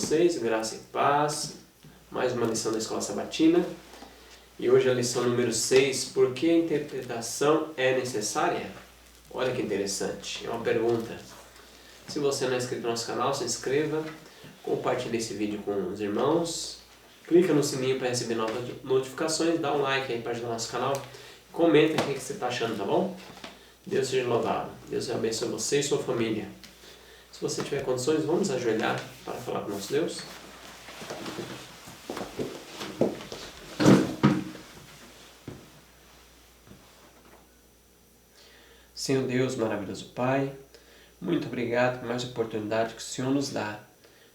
vocês, graça e paz. Mais uma lição da Escola Sabatina. E hoje a lição número 6, por que a interpretação é necessária? Olha que interessante, é uma pergunta. Se você não é inscrito no nosso canal, se inscreva, compartilhe esse vídeo com os irmãos, clica no sininho para receber novas notificações, dá um like aí para ajudar o nosso canal, comenta o que você está achando, tá bom? Deus seja louvado, Deus abençoe você e sua família. Se você tiver condições, vamos ajoelhar para falar com o nosso Deus. Senhor Deus, maravilhoso Pai, muito obrigado por mais oportunidade que o Senhor nos dá.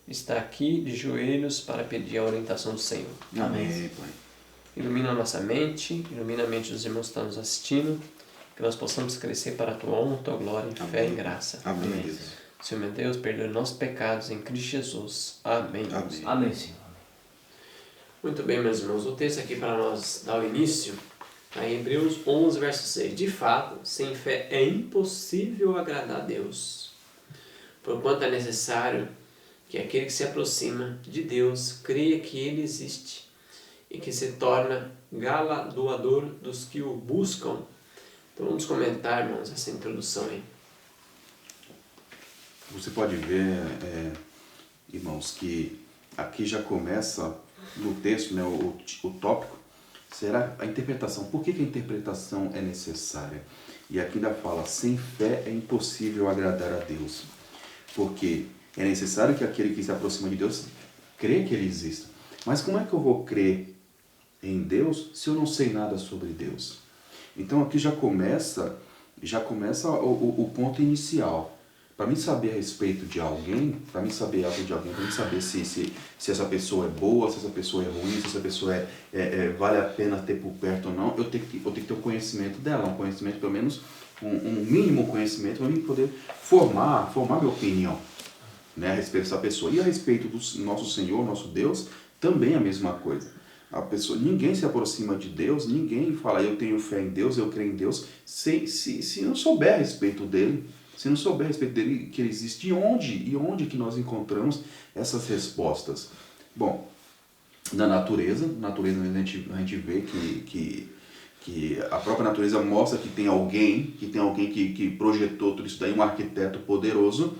Estar aqui de joelhos para pedir a orientação do Senhor. Amém, Pai. Ilumina a nossa mente, ilumina a mente dos irmãos que estão nos assistindo, que nós possamos crescer para a Tua honra, Tua glória, em fé e graça. Amém, Deus. Senhor meu Deus, perdoe nossos pecados em Cristo Jesus. Amém. Amém. Amém, Senhor. Muito bem, meus irmãos, o texto aqui para nós dar o início está em Hebreus 11, verso 6. De fato, sem fé é impossível agradar a Deus, porquanto é necessário que aquele que se aproxima de Deus creia que Ele existe e que se torna galardoador dos que o buscam. Então vamos comentar, irmãos, essa introdução aí. Você pode ver, irmãos, que aqui já começa no texto, né, o tópico, será a interpretação. Por que a interpretação é necessária? E aqui ainda fala, sem fé é impossível agradar a Deus. Porque é necessário que aquele que se aproxima de Deus crê que Ele existe. Mas como é que eu vou crer em Deus se eu não sei nada sobre Deus? Então aqui já começa o ponto inicial. Para mim saber a respeito de alguém, para mim saber algo de alguém, para mim saber se essa pessoa é boa, se essa pessoa é ruim, se essa pessoa vale a pena ter por perto ou não, eu tenho que ter o conhecimento dela, um conhecimento, pelo menos um mínimo conhecimento, para mim poder formar minha opinião, né, a respeito dessa pessoa. E a respeito do nosso Senhor, nosso Deus, também a mesma coisa. Ninguém se aproxima de Deus, ninguém fala eu tenho fé em Deus, eu creio em Deus, se não souber a respeito dele. Se não souber a respeito dele, que ele existe, e onde que nós encontramos essas respostas? Bom, na natureza a gente vê que a própria natureza mostra que tem alguém que projetou tudo isso daí, um arquiteto poderoso,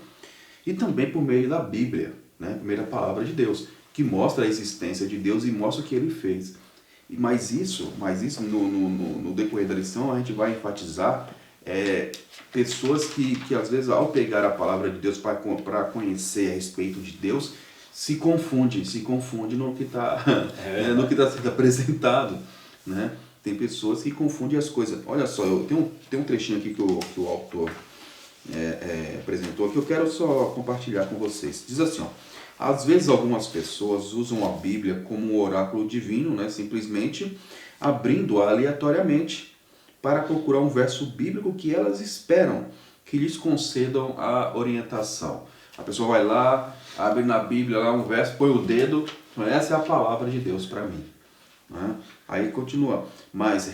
e também por meio da Bíblia, né, por meio da palavra de Deus, que mostra a existência de Deus e mostra o que ele fez. Mas isso no decorrer da lição a gente vai enfatizar pessoas que às vezes ao pegar a palavra de Deus para conhecer a respeito de Deus se confunde no que está no que está sendo apresentado, né? Tem pessoas que confundem as coisas. Olha só, tem um trechinho aqui que o autor apresentou que eu quero só compartilhar com vocês. Diz assim, ó, às vezes algumas pessoas usam a Bíblia como um oráculo divino, né? Simplesmente abrindo-a aleatoriamente para procurar um verso bíblico que elas esperam que lhes concedam a orientação. A pessoa vai lá, abre na Bíblia lá um verso, põe o dedo, essa é a palavra de Deus para mim. Né? Aí continua, mas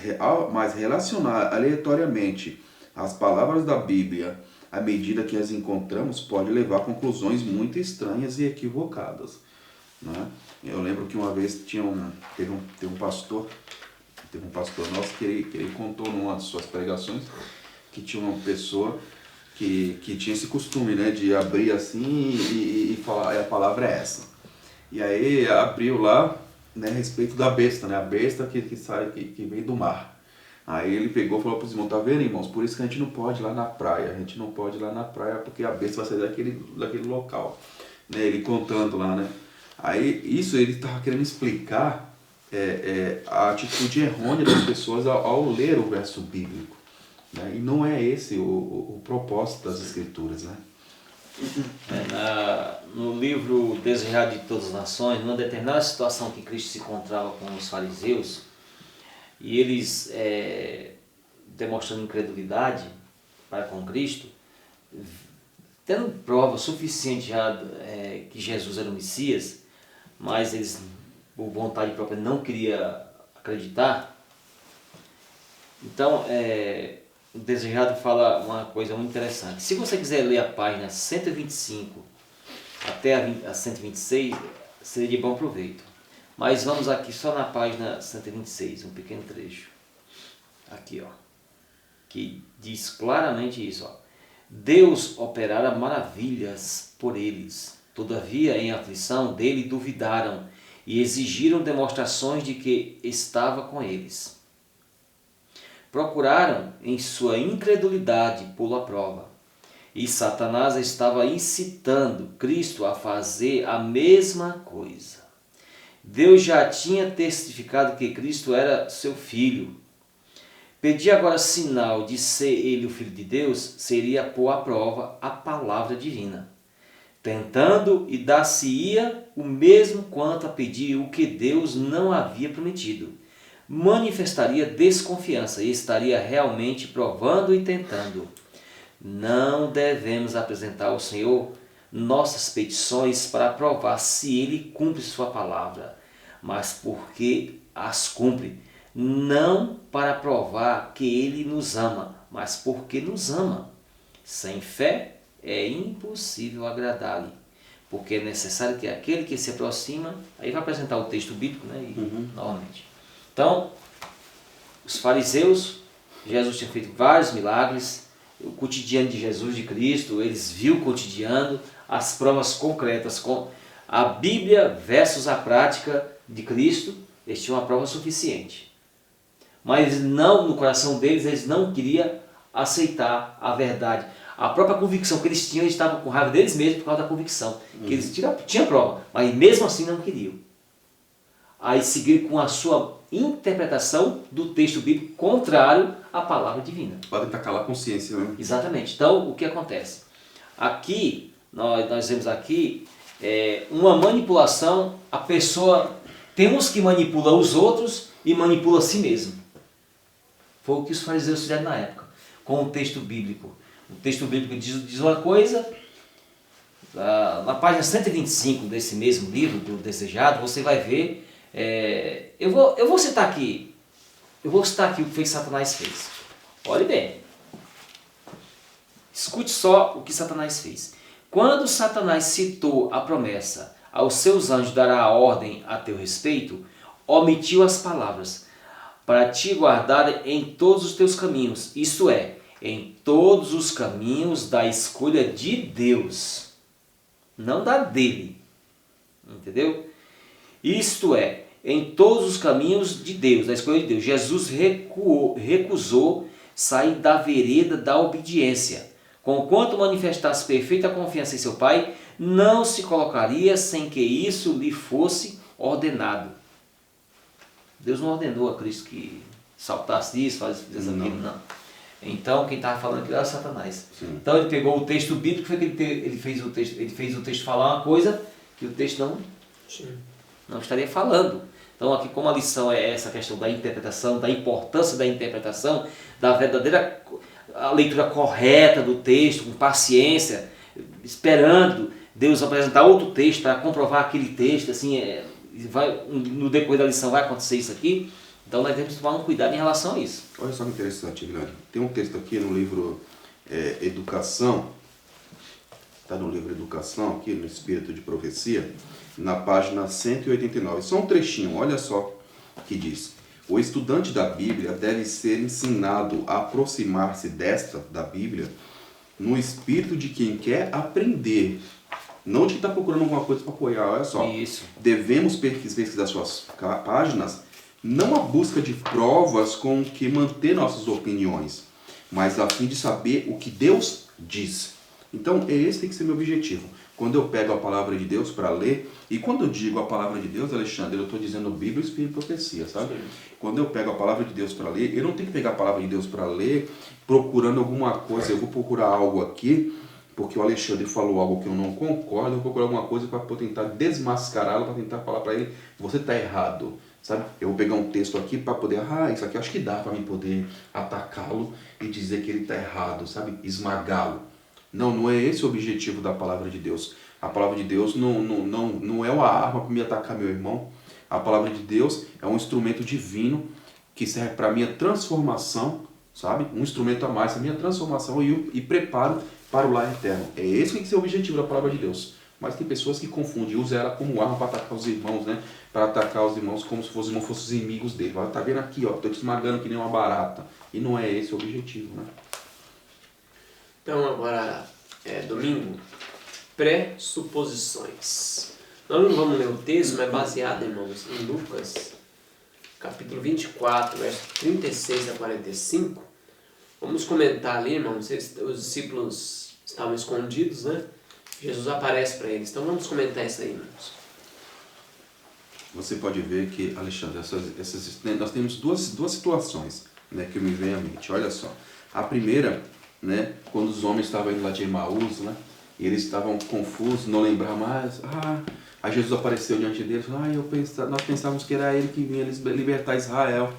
relacionar aleatoriamente as palavras da Bíblia à medida que as encontramos pode levar a conclusões muito estranhas e equivocadas. Né? Eu lembro que uma vez teve um pastor nosso que ele contou numa de suas pregações que tinha uma pessoa que tinha esse costume, né, de abrir assim e falar, a palavra é essa. E aí abriu lá, né, a respeito da besta, né, a besta que vem do mar. Aí ele pegou e falou para os irmãos, tá vendo, irmãos, por isso que a gente não pode ir lá na praia, porque a besta vai sair daquele local. Né, ele contando lá, né. Aí isso ele estava querendo explicar a atitude errônea das pessoas ao ler o verso bíblico, né? E não é esse o propósito das Escrituras, né? No livro Desejado de Todas as Nações, numa determinada situação que Cristo se encontrava com os fariseus, e eles demonstrando incredulidade para com Cristo, tendo prova suficiente já que Jesus era o Messias, mas eles, por vontade própria, não queriam acreditar. Então, o Desejado fala uma coisa muito interessante. Se você quiser ler a página 125 até a 126 seria de bom proveito. Mas vamos aqui só na página 126, um pequeno trecho. Aqui, ó, que diz claramente isso, ó. Deus operara maravilhas por eles. Todavia, em aflição dele duvidaram e exigiram demonstrações de que estava com eles. Procuraram, em sua incredulidade, pô-lo à prova. E Satanás estava incitando Cristo a fazer a mesma coisa. Deus já tinha testificado que Cristo era seu filho. Pedir agora sinal de ser ele o Filho de Deus seria pôr à prova a palavra divina, tentando e dar-se-ia o mesmo quanto a pedir o que Deus não havia prometido. Manifestaria desconfiança e estaria realmente provando e tentando. Não devemos apresentar ao Senhor nossas petições para provar se Ele cumpre sua palavra, mas porque as cumpre, não para provar que Ele nos ama, mas porque nos ama. Sem fé é impossível agradar-lhe, porque é necessário que aquele que se aproxima, aí vai apresentar o texto bíblico, né? Novamente. Então, os fariseus, Jesus tinha feito vários milagres, o cotidiano de Jesus, de Cristo, eles viram o cotidiano, as provas concretas com a Bíblia versus a prática de Cristo, eles tinham uma prova suficiente. Mas não, no coração deles, eles não queriam aceitar a verdade. A própria convicção que eles tinham, eles estavam com raiva deles mesmos por causa da convicção. Que eles tinham prova, mas mesmo assim não queriam. Aí seguiram com a sua interpretação do texto bíblico contrário à palavra divina. Pode tentar calar a consciência, né? Exatamente. Então, o que acontece? Aqui, nós vemos aqui uma manipulação. A pessoa, tem uns que manipulam os outros e manipula a si mesmo. Foi o que os fariseus fizeram na época, com o texto bíblico. O texto bíblico diz uma coisa, na página 125 desse mesmo livro, do Desejado, você vai ver, eu vou citar aqui o que Satanás fez. Olhe bem, escute só o que Satanás fez. Quando Satanás citou a promessa, aos seus anjos dará a ordem a teu respeito, omitiu as palavras, para te guardar em todos os teus caminhos, isto é, em todos os caminhos da escolha de Deus, não da dele, entendeu? Isto é, em todos os caminhos de Deus, da escolha de Deus. Jesus recusou sair da vereda da obediência. Conquanto manifestasse perfeita confiança em seu Pai, não se colocaria sem que isso lhe fosse ordenado. Deus não ordenou a Cristo que saltasse isso, fizesse aquilo, não. Então, quem estava falando aquilo era Satanás. Sim. Então, ele pegou o texto bíblico, foi que ele fez o texto falar uma coisa que o texto não estaria falando. Então, aqui, como a lição é essa questão da interpretação, da importância da interpretação, da verdadeira a leitura correta do texto, com paciência, esperando Deus apresentar outro texto para comprovar aquele texto, assim, no decorrer da lição vai acontecer isso aqui. Então nós temos que tomar um cuidado em relação a isso. Olha só que interessante, Guilherme. Tem um texto aqui no livro Educação, está no livro Educação, aqui no Espírito de Profecia, na página 189. Só um trechinho, olha só o que diz. O estudante da Bíblia deve ser ensinado a aproximar-se da Bíblia, no espírito de quem quer aprender, não de quem está procurando alguma coisa para apoiar. Olha só, isso. Devemos pesquisar suas páginas, não a busca de provas com que manter nossas opiniões, mas a fim de saber o que Deus diz. Então, esse tem que ser meu objetivo. Quando eu pego a palavra de Deus para ler, e quando eu digo a palavra de Deus, Alexandre, eu estou dizendo Bíblia, Espírito e Profecia, sabe? Sim. Quando eu pego a palavra de Deus para ler, eu não tenho que pegar a palavra de Deus para ler procurando alguma coisa. Eu vou procurar algo aqui, porque o Alexandre falou algo que eu não concordo, eu vou procurar alguma coisa para tentar desmascará-lo, para tentar falar para ele, você está errado. Sabe? Eu vou pegar um texto aqui para poder, isso aqui eu acho que dá para mim poder atacá-lo e dizer que ele está errado, sabe? Esmagá-lo. Não é esse o objetivo da palavra de Deus. A palavra de Deus não é uma arma para me atacar meu irmão. A palavra de Deus é um instrumento divino que serve para a minha transformação, sabe? Um instrumento a mais, a minha transformação e preparo para o lar eterno. É esse que tem que ser o objetivo da palavra de Deus. Mas tem pessoas que confundem, usam ela como arma para atacar os irmãos, né? Para atacar os irmãos como se os irmãos fossem os inimigos dele. Fala, tá vendo aqui, ó, tô te esmagando que nem uma barata. E não é esse o objetivo, né? Então agora é domingo, pressuposições. Nós não vamos ler o texto, mas é baseado, irmãos, em Lucas, capítulo 24, versos 36 a 45. Vamos comentar ali, irmãos, os discípulos estavam escondidos, né? Jesus aparece para eles. Então vamos comentar isso aí, irmãos. Você pode ver que, Alexandre, nós temos duas situações, né, que me vem à mente. Olha só. A primeira, né, quando os homens estavam indo lá de Emaús, né, e eles estavam confusos, não lembravam mais. Aí Jesus apareceu diante deles. Nós pensávamos que era ele que vinha libertar Israel.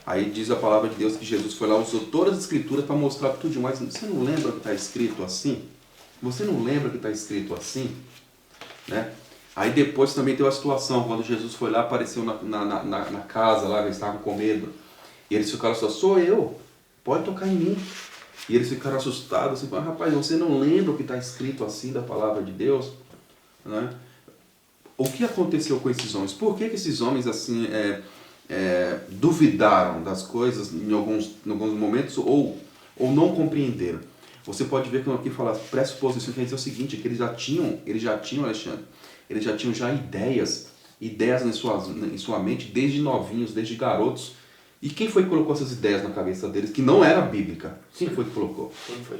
Aí diz a palavra de Deus que Jesus foi lá, usou todas as escrituras para mostrar tudo. Mas você não lembra que está escrito assim? Você não lembra que está escrito assim? Né? Aí depois também tem a situação, quando Jesus foi lá, apareceu na casa, lá eles estavam com medo. E eles ficaram assim, sou eu, pode tocar em mim. E eles ficaram assustados, assim, rapaz, você não lembra o que está escrito assim da palavra de Deus? Né? O que aconteceu com esses homens? Por que esses homens assim duvidaram das coisas em alguns momentos ou não compreenderam? Você pode ver que aqui fala pressuposição, quer dizer o seguinte, que eles já tinham, Alexandre, eles já tinham ideias em sua mente desde novinhos, desde garotos. E quem foi que colocou essas ideias na cabeça deles, que não era bíblica? Quem foi que colocou?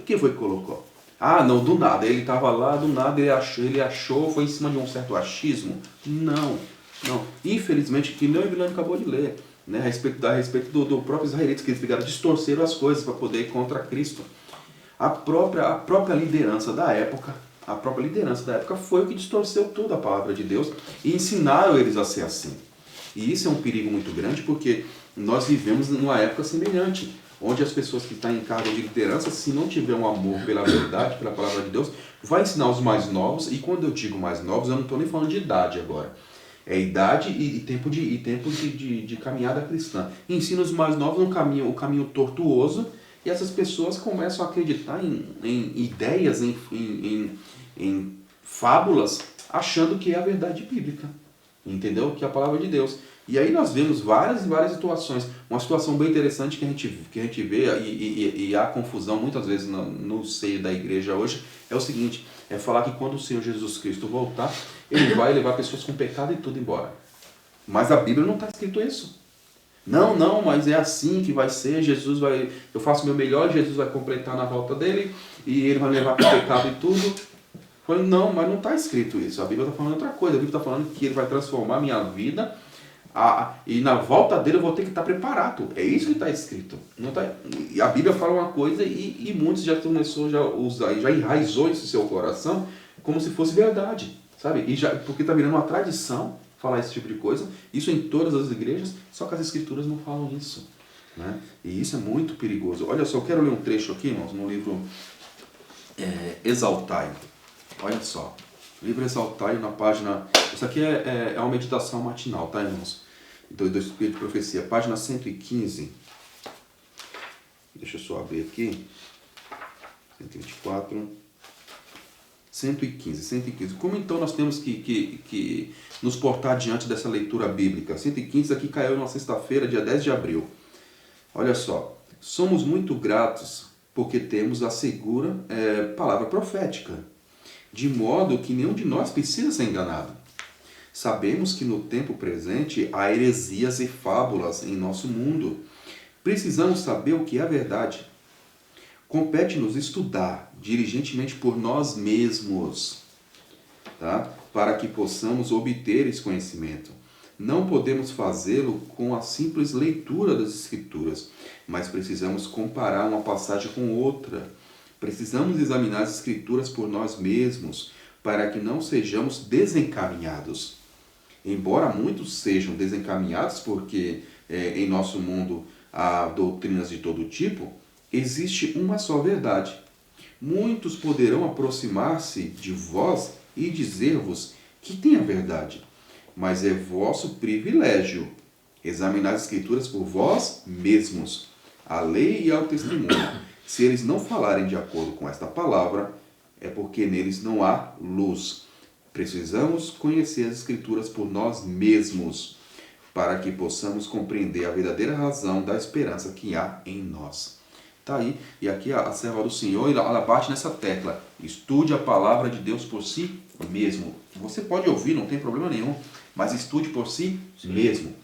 Quem foi que colocou? Não, do nada. Ele estava lá, do nada ele achou, foi em cima de um certo achismo? Não. Infelizmente, que nem o Ibilano acabou de ler, né, a respeito do próprio israelita, que eles ficaram distorceram as coisas para poder ir contra Cristo. A própria liderança da época foi o que distorceu toda a palavra de Deus e ensinaram eles a ser assim. E isso é um perigo muito grande, porque nós vivemos numa época semelhante, onde as pessoas que estão em cargo de liderança, se não tiver um amor pela verdade, pela palavra de Deus, vai ensinar os mais novos. E quando eu digo mais novos, eu não estou nem falando de idade agora. É idade e tempo de caminhada cristã. Ensina os mais novos o caminho tortuoso, e essas pessoas começam a acreditar em ideias, em fábulas, achando que é a verdade bíblica. Entendeu? Que é a palavra de Deus. E aí nós vemos várias e várias situações. Uma situação bem interessante que a gente vê, e há confusão muitas vezes no seio da igreja hoje, é o seguinte, é falar que quando o Senhor Jesus Cristo voltar, ele vai levar pessoas com pecado e tudo embora. Mas a Bíblia não está escrito isso. Não, mas é assim que vai ser, eu faço o meu melhor, Jesus vai completar na volta dele, e ele vai levar para o pecado e tudo. Não, mas não está escrito isso. A Bíblia está falando outra coisa. A Bíblia está falando que ele vai transformar a minha vida e na volta dele eu vou ter que estar preparado. É isso que está escrito. Não tá, e a Bíblia fala uma coisa e muitos já começou a usar, já enraizou isso no seu coração como se fosse verdade, sabe? Porque está virando uma tradição falar esse tipo de coisa. Isso em todas as igrejas, só que as escrituras não falam isso, né? E isso é muito perigoso. Olha só, eu quero ler um trecho aqui, irmãos, no livro Exaltai. Olha só, livro Exaltai, na página... Isso aqui é uma meditação matinal, tá, irmãos? Do Espírito de Profecia, página 115. Deixa eu só abrir aqui. 124. 115. Como então nós temos que nos portar diante dessa leitura bíblica? 115 aqui caiu na sexta-feira, dia 10 de abril. Olha só, somos muito gratos porque temos a segura palavra profética, de modo que nenhum de nós precisa ser enganado. Sabemos que no tempo presente há heresias e fábulas em nosso mundo. Precisamos saber o que é a verdade. Compete-nos estudar diligentemente por nós mesmos, tá? Para que possamos obter esse conhecimento. Não podemos fazê-lo com a simples leitura das Escrituras, mas precisamos comparar uma passagem com outra. Precisamos examinar as Escrituras por nós mesmos, para que não sejamos desencaminhados. Embora muitos sejam desencaminhados, porque em nosso mundo há doutrinas de todo tipo, existe uma só verdade. Muitos poderão aproximar-se de vós e dizer-vos que tem a verdade, mas é vosso privilégio examinar as Escrituras por vós mesmos, a lei e ao testemunho. Se eles não falarem de acordo com esta palavra, é porque neles não há luz. Precisamos conhecer as Escrituras por nós mesmos, para que possamos compreender a verdadeira razão da esperança que há em nós. Tá aí, e aqui a serva do Senhor, ela bate nessa tecla. Estude a palavra de Deus por si mesmo. Você pode ouvir, não tem problema nenhum, mas estude por si mesmo.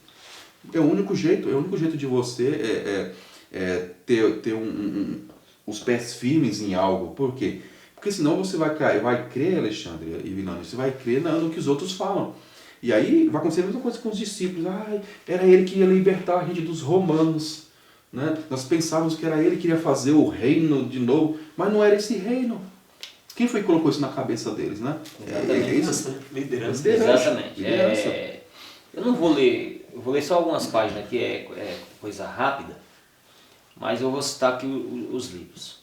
É o único jeito de você ter os pés firmes em algo. Por quê? Porque senão você vai crer, Alexandre e Vilani, você vai crer no que os outros falam. E aí vai acontecer a mesma coisa com os discípulos. Era ele que ia libertar a gente dos romanos. Né? Nós pensávamos que era ele que iria fazer o reino de novo, mas não era esse reino. Quem foi que colocou isso na cabeça deles, né? Liderança. Exatamente. Eu não vou ler, eu vou ler só algumas páginas que é coisa rápida, mas eu vou citar aqui os livros.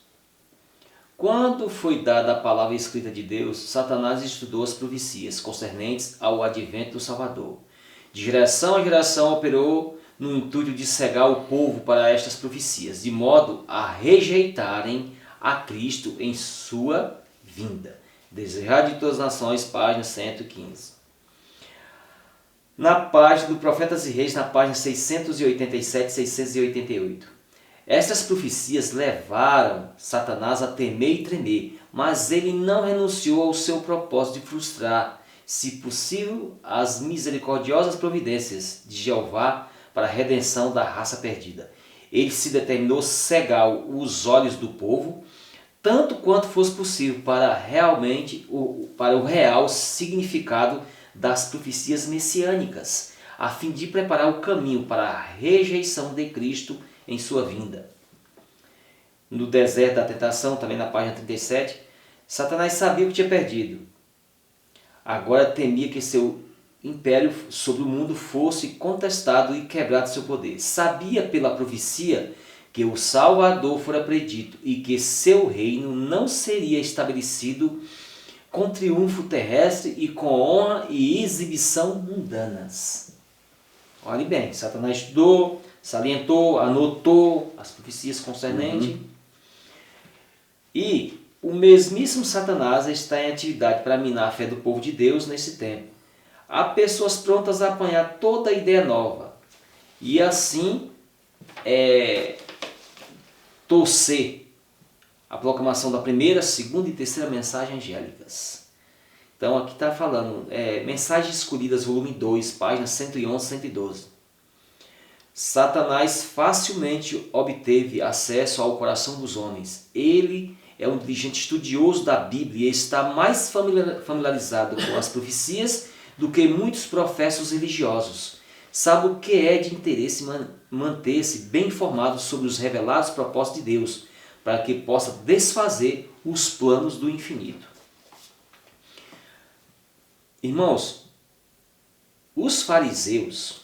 Quando foi dada a palavra escrita de Deus, Satanás estudou as profecias concernentes ao advento do Salvador. De geração a geração operou no intuito de cegar o povo para estas profecias, de modo a rejeitarem a Cristo em sua vinda. Desejado de todas as nações, página 115. Na página do Profetas e Reis, na página 687 e 688. Estas profecias levaram Satanás a temer e tremer, mas ele não renunciou ao seu propósito de frustrar, se possível, as misericordiosas providências de Jeová para a redenção da raça perdida. Ele se determinou cegar os olhos do povo, tanto quanto fosse possível, para o real significado das profecias messiânicas, a fim de preparar o caminho para a rejeição de Cristo em sua vinda. No deserto da tentação, também na página 37, Satanás sabia o que tinha perdido. Agora temia que seu império sobre o mundo fosse contestado e quebrado seu poder. Sabia pela profecia que o Salvador fora predito e que seu reino não seria estabelecido com triunfo terrestre e com honra e exibição mundanas. Olhe bem, Satanás estudou, salientou, anotou as profecias concernentes. E o mesmíssimo Satanás está em atividade para minar a fé do povo de Deus nesse tempo. Há pessoas prontas a apanhar toda a ideia nova e assim torcer a proclamação da primeira, segunda e terceira mensagem angélicas. Então aqui está falando, Mensagens Escolhidas, volume 2, páginas 111 e 112. Satanás facilmente obteve acesso ao coração dos homens. Ele é um dirigente estudioso da Bíblia e está mais familiarizado com as profecias do que muitos professos religiosos. Sabe o que é de interesse manter-se bem informado sobre os revelados propósitos de Deus, para que possa desfazer os planos do infinito. Irmãos, os fariseus,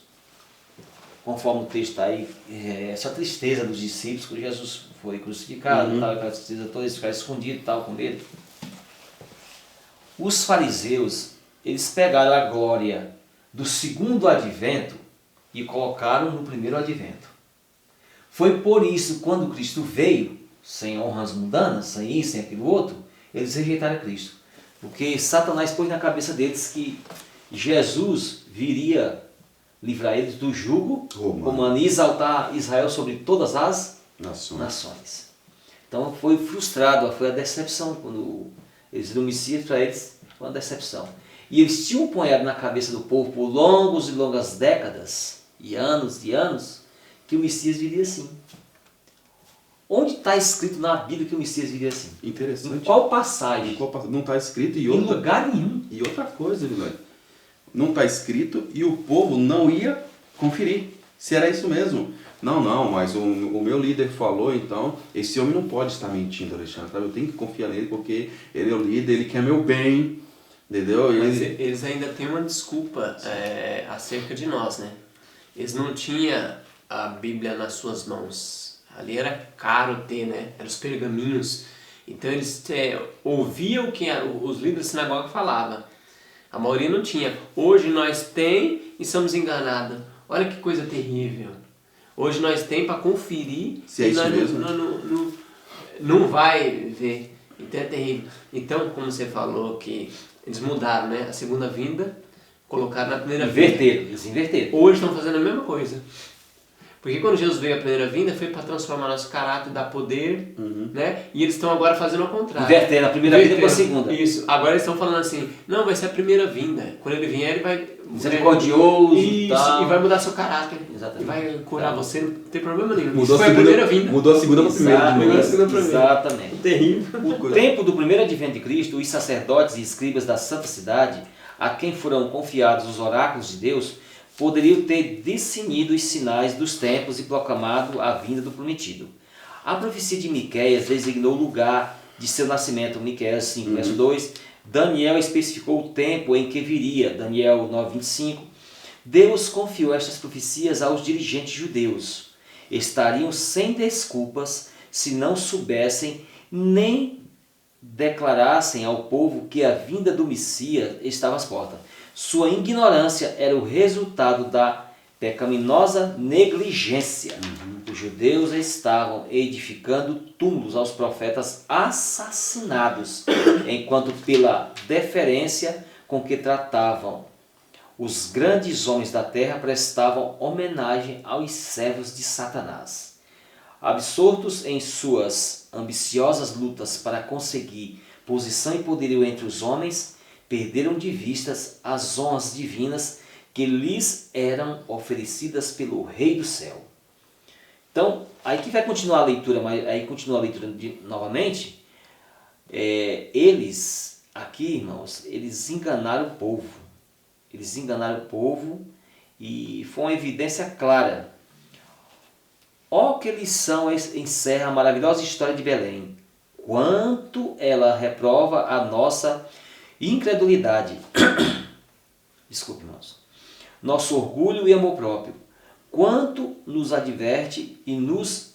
conforme o texto está aí, essa tristeza dos discípulos, quando Jesus foi crucificado, tal, aquela tristeza toda, eles ficaram escondidos, tal, com medo. Os fariseus, eles pegaram a glória do segundo advento e colocaram no primeiro advento. Foi por isso, quando Cristo veio, sem honras mundanas, sem isso, sem aquilo outro, eles rejeitaram Cristo. Porque Satanás pôs na cabeça deles que Jesus viria livrar eles do jugo romano e exaltar Israel sobre todas as nações. Então foi frustrado, foi a decepção. Quando eles viram o Messias, para eles foi uma decepção. E eles tinham ponhado na cabeça do povo por longos e longas décadas, e anos, que o Messias viria assim. Onde está escrito na Bíblia que o Messias viria assim? Interessante. Em qual passagem? Não está escrito. Em lugar nenhum. E outra coisa, Vilani, não está escrito e o povo não ia conferir se era isso mesmo. Não, mas o meu líder falou, então esse homem não pode estar mentindo, Alexandre. Eu tenho que confiar nele porque ele é o líder, ele quer meu bem, entendeu? Mas eles ainda têm uma desculpa acerca de nós, né? Eles não tinham a Bíblia nas suas mãos. Ali era caro ter, né? Eram os pergaminhos. Então eles ouviam o que os líderes da sinagoga falavam. A maioria não tinha. Hoje nós tem e somos enganados. Olha que coisa terrível. Hoje nós tem para conferir se é e isso nós mesmo. não vai ver. Então é terrível. Então, como você falou que Eles mudaram, né? A segunda vinda, colocaram na primeira vinda. Eles inverteram. Hoje estão fazendo a mesma coisa. Porque quando Jesus veio a primeira vinda, foi para transformar nosso caráter, dar poder, né? E eles estão agora fazendo ao contrário. Invertendo a primeira vinda para a segunda. Isso. Agora eles estão falando assim, não, vai ser a primeira vinda. Quando ele vier, ele vai... Misericordioso e tal. E vai mudar seu caráter. Exatamente. E vai curar você, não tem problema nenhum. Mudou Isso foi a primeira vinda. Mudou a segunda para a primeira. Mudou a segunda para a primeira. Exatamente. Terrível. No tempo do primeiro advento de Cristo, os sacerdotes e escribas da Santa Cidade, a quem foram confiados os oráculos de Deus, poderiam ter discernido os sinais dos tempos e proclamado a vinda do prometido. A profecia de Miqueias designou o lugar de seu nascimento, Miqueias 5, verso 2. Daniel especificou o tempo em que viria, Daniel 9, 25. Deus confiou estas profecias aos dirigentes judeus. Estariam sem desculpas se não soubessem nem declarassem ao povo que a vinda do Messias estava às portas. Sua ignorância era o resultado da pecaminosa negligência. Os judeus estavam edificando túmulos aos profetas assassinados, enquanto pela deferência com que tratavam os grandes homens da terra prestavam homenagem aos servos de Satanás. Absortos em suas ambiciosas lutas para conseguir posição e poderio entre os homens, perderam de vistas as honras divinas que lhes eram oferecidas pelo Rei do Céu. Então, aí que vai continuar a leitura, mas aí continua a leitura novamente. Eles, aqui, irmãos, eles enganaram o povo. Eles enganaram o povo e foi uma evidência clara. Ó que lição encerra a maravilhosa história de Belém. Quanto ela reprova a nossa incredulidade. Desculpe, irmãos. Nosso orgulho e amor próprio. Quanto nos adverte e nos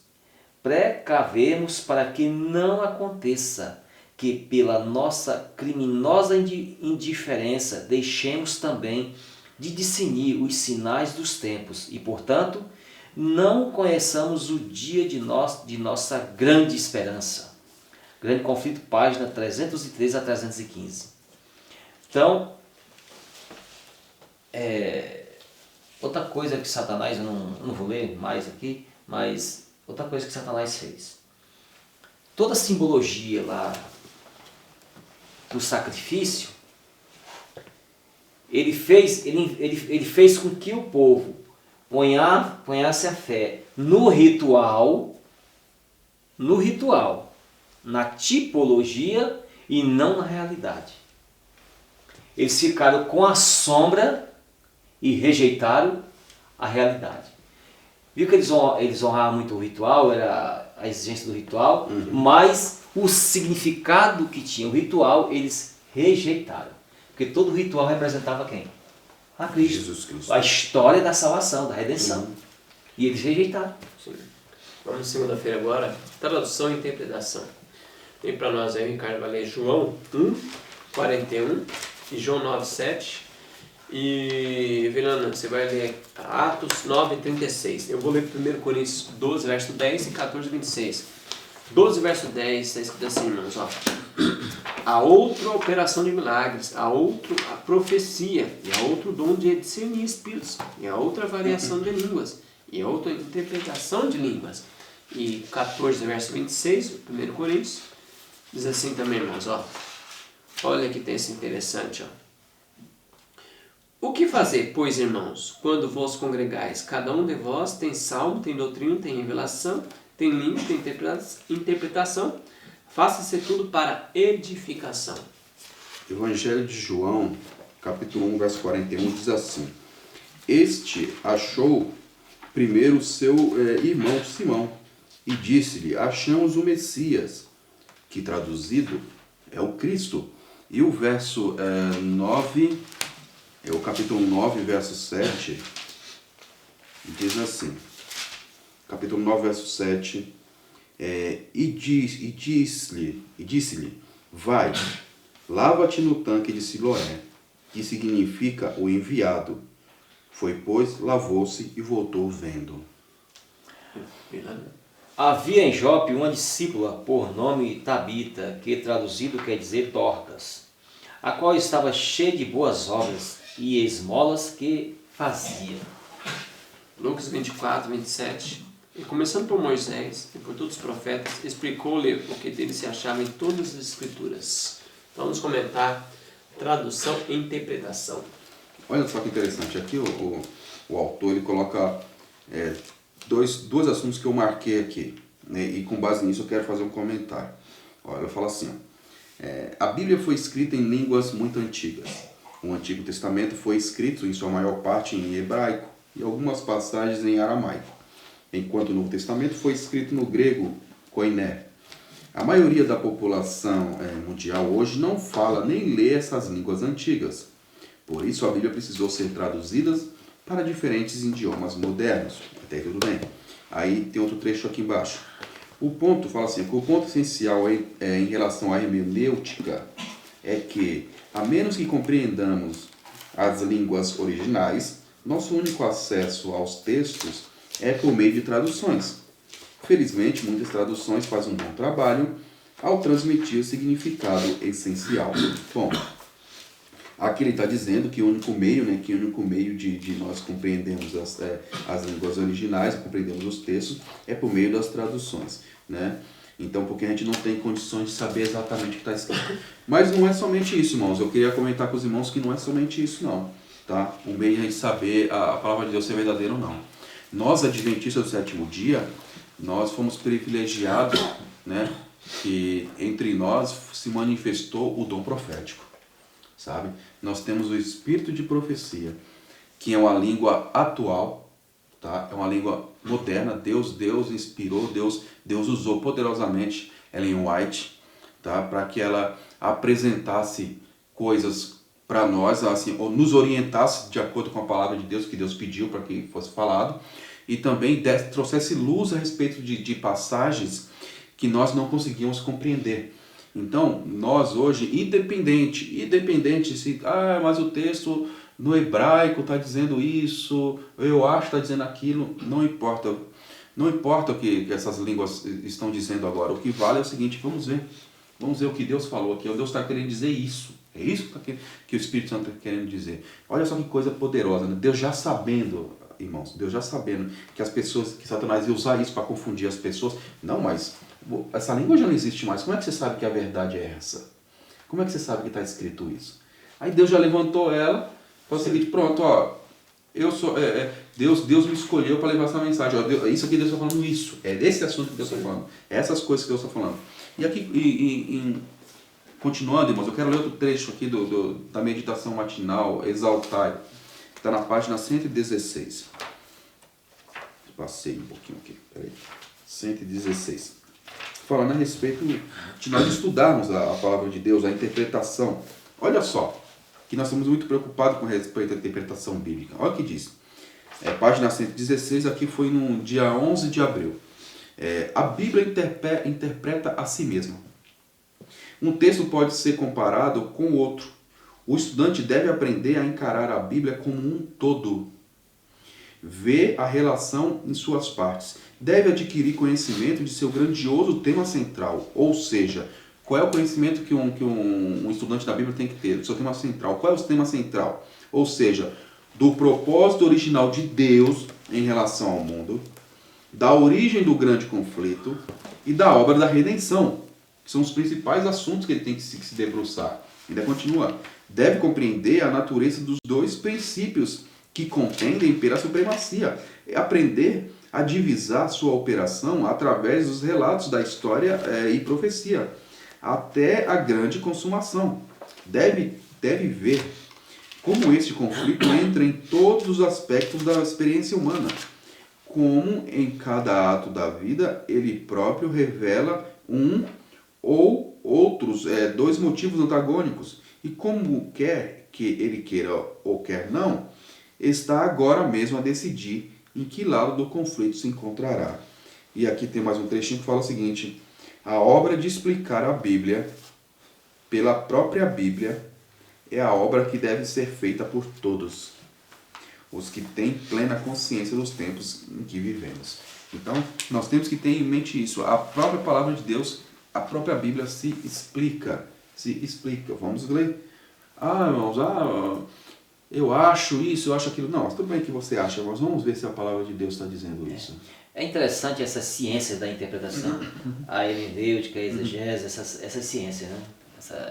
precavermos para que não aconteça que pela nossa criminosa indiferença deixemos também de discernir os sinais dos tempos e, portanto, não conheçamos o dia de nossa grande esperança. Grande Conflito, página 313 a 315. Então, outra coisa que Satanás, eu não vou ler mais aqui, mas outra coisa que Satanás fez. Toda a simbologia lá do sacrifício, ele fez com que o povo ponhasse a fé no ritual, na tipologia e não na realidade. Eles ficaram com a sombra e rejeitaram a realidade. Viu que eles honravam muito o ritual, era a exigência do ritual, mas o significado que tinha o ritual eles rejeitaram. Porque todo ritual representava quem? A Cristo. Jesus Cristo. A história da salvação, da redenção. E eles rejeitaram. Sim. Vamos segunda-feira agora, tradução e interpretação. Tem para nós aí, o Ricardo vai ler João 1, 41 e João 9, 7. E, Vilana, você vai ler Atos 9, 36. Eu vou ler 1 Coríntios 12, verso 10 e 14, 26. 12, verso 10, está escrito assim, irmãos, ó. Há outra operação de milagres, há a profecia, e há outro dom de discernir espíritos, e há outra variação de línguas, e há outra interpretação de línguas. E 14, verso 26, 1 Coríntios, diz assim também, irmãos, ó. Olha que texto interessante, ó. O que fazer, pois, irmãos, quando vos congregais? Cada um de vós tem salmo, tem doutrina, tem revelação, tem língua, tem interpretação. Faça-se tudo para edificação. Evangelho de João, capítulo 1, verso 41, diz assim: Este achou primeiro seu irmão Simão, e disse-lhe: Achamos o Messias, que traduzido é o Cristo. E o verso 9, o capítulo 9, verso 7, diz assim, capítulo 9, verso 7, e disse-lhe, vai, lava-te no tanque de Siloé, que significa o enviado. Foi, pois, lavou-se e voltou vendo. Havia em Jope uma discípula por nome Tabita, que traduzido quer dizer Dorcas. a qual estava cheia de boas obras e esmolas que fazia. Lucas 24, 27. E começando por Moisés e por todos os profetas, explicou-lhe o que dele se achava em todas as escrituras. Então, vamos comentar tradução e interpretação. Olha só que interessante, aqui o autor ele coloca dois assuntos que eu marquei aqui, né? E com base nisso eu quero fazer um comentário. Olha, ele fala assim, a Bíblia foi escrita em línguas muito antigas. O Antigo Testamento foi escrito em sua maior parte em hebraico e algumas passagens em aramaico, enquanto o Novo Testamento foi escrito no grego koiné. A maioria da população mundial hoje não fala nem lê essas línguas antigas. Por isso a Bíblia precisou ser traduzida para diferentes idiomas modernos. Até aí tudo bem. Aí tem outro trecho aqui embaixo. O ponto, fala assim, que o ponto essencial em relação à hermenêutica é que, a menos que compreendamos as línguas originais, nosso único acesso aos textos é por meio de traduções. Felizmente, muitas traduções fazem um bom trabalho ao transmitir o significado essencial. Bom, aqui ele está dizendo que o único meio, de nós compreendermos as línguas originais, compreendemos os textos, é por meio das traduções, né? Então, porque a gente não tem condições de saber exatamente o que está escrito. Mas não é somente isso, irmãos. Eu queria comentar com os irmãos que não é somente isso, não. Tá? O meio de a gente saber a palavra de Deus ser verdadeira ou não. Nós, adventistas do sétimo dia, nós fomos privilegiados, né? Que entre nós se manifestou o dom profético. Sabe? Nós temos o espírito de profecia, que é uma língua atual, tá? É uma língua moderna. Deus inspirou, Deus usou poderosamente Ellen White, tá? Para que ela apresentasse coisas para nós, assim, ou nos orientasse de acordo com a palavra de Deus, que Deus pediu para que fosse falado, e também trouxesse luz a respeito de passagens que nós não conseguíamos compreender. Então, nós hoje, independente se, mas o texto no hebraico está dizendo isso, eu acho que está dizendo aquilo, não importa. Não importa o que essas línguas estão dizendo agora. O que vale é o seguinte, vamos ver o que Deus falou aqui. Deus está querendo dizer isso. É isso que o Espírito Santo está querendo dizer. Olha só que coisa poderosa, né? Deus já sabendo, irmãos, que as pessoas, que Satanás ia usar isso para confundir as pessoas. Não, mas essa língua já não existe mais. Como é que você sabe que a verdade é essa? Como é que você sabe que está escrito isso? Aí Deus já levantou ela, falou o seguinte, pronto, ó, eu sou, Deus me escolheu para levar essa mensagem. Ó, isso aqui Deus está falando isso. É desse assunto que Deus está falando. É essas coisas que Deus está falando. E aqui, continuando, irmãos, eu quero ler outro trecho aqui da meditação matinal, Exaltai, que está na página 116. Passei um pouquinho aqui, peraí. 116. Falando a respeito de nós estudarmos a palavra de Deus, a interpretação. Olha só, que nós estamos muito preocupados com respeito à interpretação bíblica. Olha o que diz. Página 116, aqui foi no dia 11 de abril. A Bíblia interpreta a si mesma. Um texto pode ser comparado com outro. O estudante deve aprender a encarar a Bíblia como um todo. Ver a relação em suas partes. Deve adquirir conhecimento de seu grandioso tema central. Ou seja, qual é o conhecimento que um estudante da Bíblia tem que ter? Do seu tema central. Qual é o tema central? Ou seja, do propósito original de Deus em relação ao mundo, da origem do grande conflito e da obra da redenção, que são os principais assuntos que ele tem que se debruçar. Ainda continua. Deve compreender a natureza dos dois princípios que contendem pela supremacia. Aprender a divisar sua operação através dos relatos da história e profecia, até a grande consumação. Deve ver como este conflito entra em todos os aspectos da experiência humana, como em cada ato da vida ele próprio revela um ou outros dois motivos antagônicos, e como quer que ele queira ou quer não, está agora mesmo a decidir em que lado do conflito se encontrará. E aqui tem mais um trechinho que fala o seguinte: a obra de explicar a Bíblia pela própria Bíblia é a obra que deve ser feita por todos os que têm plena consciência dos tempos em que vivemos. Então, nós temos que ter em mente isso. A própria palavra de Deus, a própria Bíblia se explica. Vamos ler irmãos, eu acho isso, eu acho aquilo. Não, tudo bem que você acha, mas vamos ver se a palavra de Deus está dizendo isso. É interessante essa ciência da interpretação, a hermenêutica, a exegese, essas ciências, né?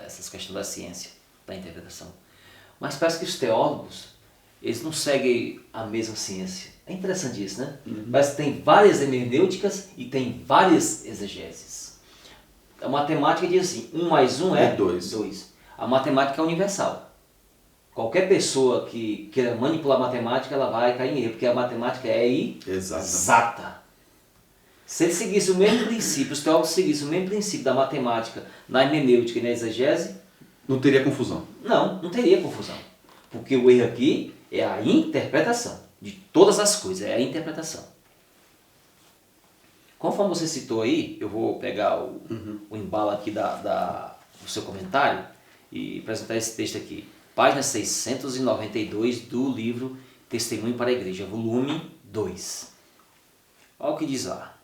Essas questões da ciência, da interpretação. Mas parece que os teólogos, eles não seguem a mesma ciência. É interessante isso, né? Parece que tem várias hermenêuticas e tem várias exegeses. A matemática diz assim, 1 mais 1 é 2. A matemática é universal. Qualquer pessoa que queira manipular a matemática, ela vai cair em erro, porque a matemática é exata. Se ele seguisse o mesmo princípio, os teólogos seguissem o mesmo princípio da matemática na hermenêutica e na exegese, não teria confusão. Não teria confusão. Porque o erro aqui é a interpretação de todas as coisas, é a interpretação. Conforme você citou aí, eu vou pegar o embalo aqui do seu comentário e apresentar esse texto aqui. Página 692 do livro Testemunho para a Igreja, volume 2. Olha o que diz lá.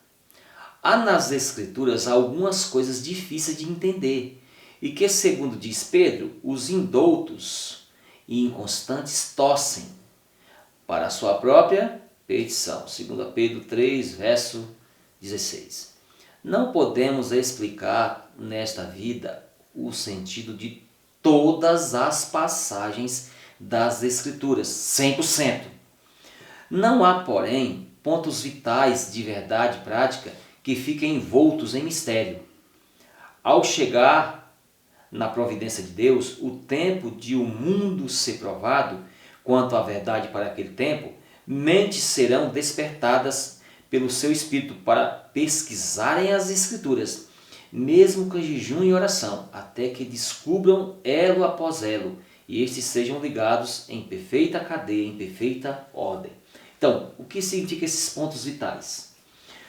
Há nas Escrituras algumas coisas difíceis de entender e que, segundo diz Pedro, os indoutos e inconstantes torcem para a sua própria perdição. 2 Pedro 3, verso 16. Não podemos explicar nesta vida o sentido de todas as passagens das Escrituras, 100%. Não há, porém, pontos vitais de verdade prática que fiquem envoltos em mistério. Ao chegar na providência de Deus, o tempo de o mundo ser provado quanto à verdade para aquele tempo, mentes serão despertadas pelo seu espírito para pesquisarem as Escrituras, mesmo com jejum e oração, até que descubram elo após elo, e estes sejam ligados em perfeita cadeia, em perfeita ordem. Então, o que significa esses pontos vitais?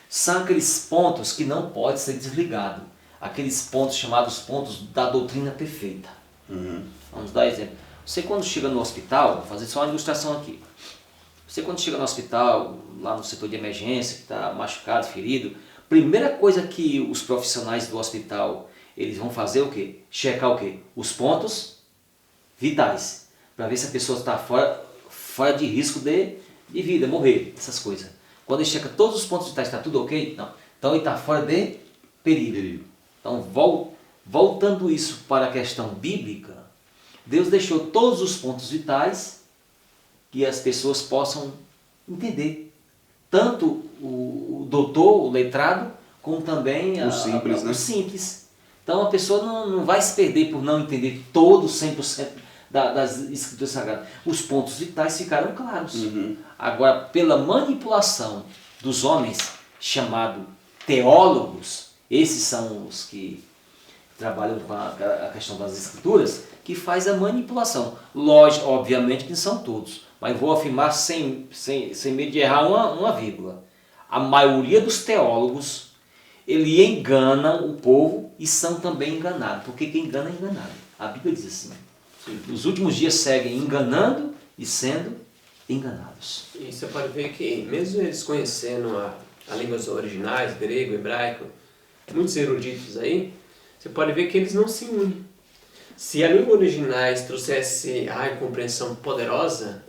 São aqueles pontos que não podem ser desligados, aqueles pontos chamados pontos da doutrina perfeita. Vamos dar exemplo. Você quando chega no hospital, vou fazer só uma ilustração aqui. Você quando chega no hospital, lá no setor de emergência, que está machucado, ferido, primeira coisa que os profissionais do hospital eles vão fazer o quê? Checar o quê? Os pontos vitais, para ver se a pessoa está fora de risco de vida, morrer, essas coisas. Quando ele checa todos os pontos vitais, está tudo ok? Não. Então ele está fora de perigo. Então, voltando isso para a questão bíblica, Deus deixou todos os pontos vitais que as pessoas possam entender. Tanto o doutor, o letrado, como também o simples, né? O simples. Então a pessoa não vai se perder por não entender todo 100% das Escrituras Sagradas. Os pontos vitais ficaram claros. Agora, pela manipulação dos homens, chamado teólogos, esses são os que trabalham com a questão das Escrituras, que faz a manipulação. Lógico, obviamente que não são todos, mas vou afirmar sem medo de errar uma vírgula. A maioria dos teólogos, ele enganam o povo e são também enganados, porque quem engana é enganado. A Bíblia diz assim, os últimos dias seguem enganando e sendo enganados. E você pode ver que mesmo eles conhecendo as línguas originais, grego, hebraico, muitos eruditos aí, você pode ver que eles não se unem. Se a língua originais trouxesse a compreensão poderosa,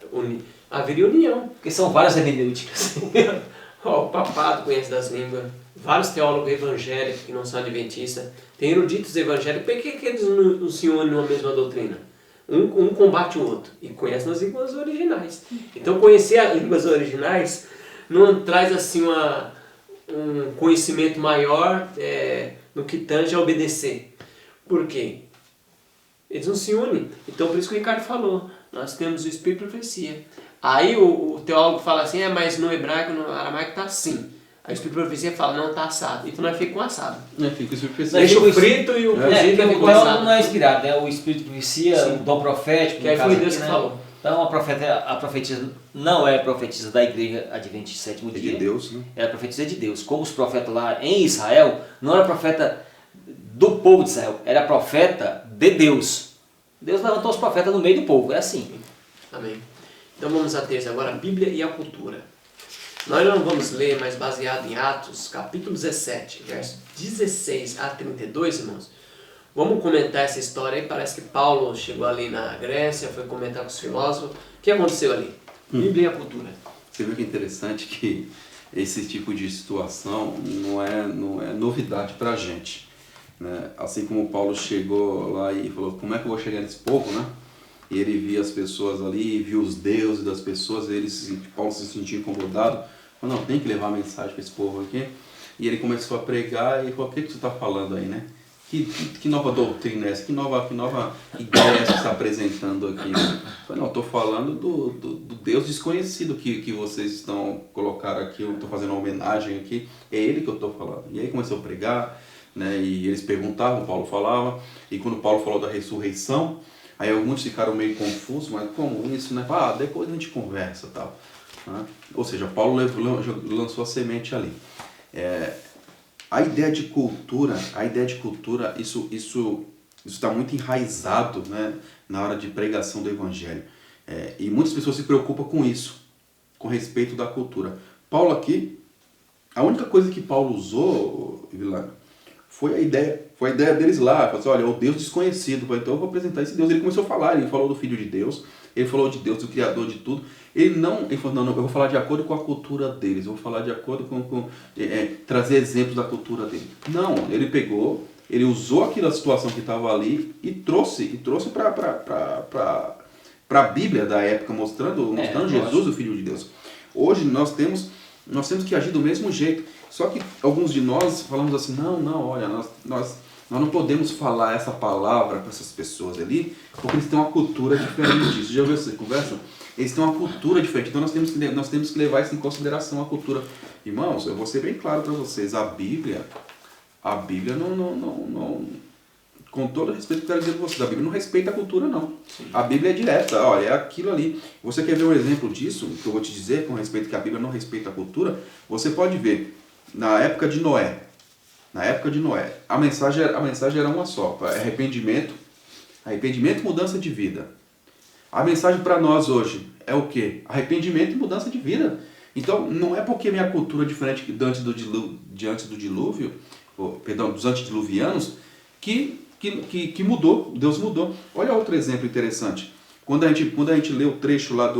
haveria união. Porque são várias hermenêuticas. O papado conhece das línguas, vários teólogos evangélicos que não são adventistas, tem eruditos evangélicos, por que eles não se unem numa mesma doutrina? Um combate o outro e conhece nas línguas originais. Então conhecer as línguas originais não traz assim um conhecimento maior no que tange a obedecer. Por quê? Eles não se unem. Então por isso que o Ricardo falou, nós temos o Espírito de profecia. Aí o teólogo fala assim, mas no hebraico, no aramaico está assim. Aí o Espírito de profecia fala, não, está assado. Então nós fica com assado. Fica o Espírito de profecia. Deixa o frito e o cozido porque fica o assado. teólogo não é inspirado, né? O Espírito de profecia, o dom profético, que aí foi Deus que falou. Então a profetisa não é profetisa da igreja adventista sétimo dia. É de Deus, né? Era profetisa de Deus. Como os profetas lá em Israel, não era profeta do povo de Israel, era profeta de Deus. Deus levantou os profetas no meio do povo, é assim. Amém. Então vamos a terça agora, a Bíblia e a cultura. Nós não vamos ler, mas baseado em Atos, capítulo 17, verso 16 a 32, irmãos. Vamos comentar essa história aí. Parece que Paulo chegou ali na Grécia, foi comentar com os filósofos. O que aconteceu ali? Bíblia e a cultura. Você viu que é interessante que esse tipo de situação não é novidade para a gente, né? Assim como Paulo chegou lá e falou, como é que eu vou chegar nesse povo, né? E ele via as pessoas ali, viu os deuses das pessoas, Paulo se sentia incomodado. Falou, não, tem que levar a mensagem para esse povo aqui. E ele começou a pregar e falou, o que você está falando aí, né? Que nova doutrina é essa? Que nova ideia é essa que você está apresentando aqui? Eu falei, não, estou falando do Deus desconhecido que vocês estão colocando aqui, eu estou fazendo uma homenagem aqui, é Ele que eu estou falando. E aí começou a pregar, né? E eles perguntavam, Paulo falava, e quando Paulo falou da ressurreição, aí alguns ficaram meio confusos, mas como isso, né? Ah, depois a gente conversa e tal. Né? Ou seja, Paulo lançou a semente ali. A ideia de cultura, isso está muito enraizado, né, na hora de pregação do Evangelho. E muitas pessoas se preocupam com isso, com respeito da cultura. Paulo aqui, a única coisa que Paulo usou, Vilano, foi a ideia deles lá. Falou assim, olha, o Deus desconhecido, então eu vou apresentar esse Deus. Ele começou a falar, ele falou do Filho de Deus, ele falou de Deus, do Criador de tudo. Ele falou, não, eu vou falar de acordo com a cultura deles, eu vou falar de acordo com trazer exemplos da cultura dele. Não, ele pegou, ele usou aquela situação que estava ali e trouxe para a Bíblia da época, mostrando Jesus, o Filho de Deus. Hoje nós temos que agir do mesmo jeito. Só que alguns de nós falamos assim, não, olha, nós não podemos falar essa palavra para essas pessoas ali, porque eles têm uma cultura diferente disso. Já ouviu essa conversa? Eles têm uma cultura diferente, então nós temos que levar isso em consideração, a cultura. Irmãos, eu vou ser bem claro para vocês, a Bíblia não, com todo respeito que eu quero dizer para vocês, a Bíblia não respeita a cultura, não. Sim. A Bíblia é direta, olha, é aquilo ali. Você quer ver um exemplo disso, que eu vou te dizer, com respeito que a Bíblia não respeita a cultura? Você pode ver, na época de Noé, a mensagem era uma só, arrependimento e mudança de vida. A mensagem para nós hoje é o quê? Arrependimento e mudança de vida. Então, não é porque minha cultura é diferente dos antediluvianos, que mudou, Deus mudou. Olha outro exemplo interessante. Quando a gente lê o trecho lá de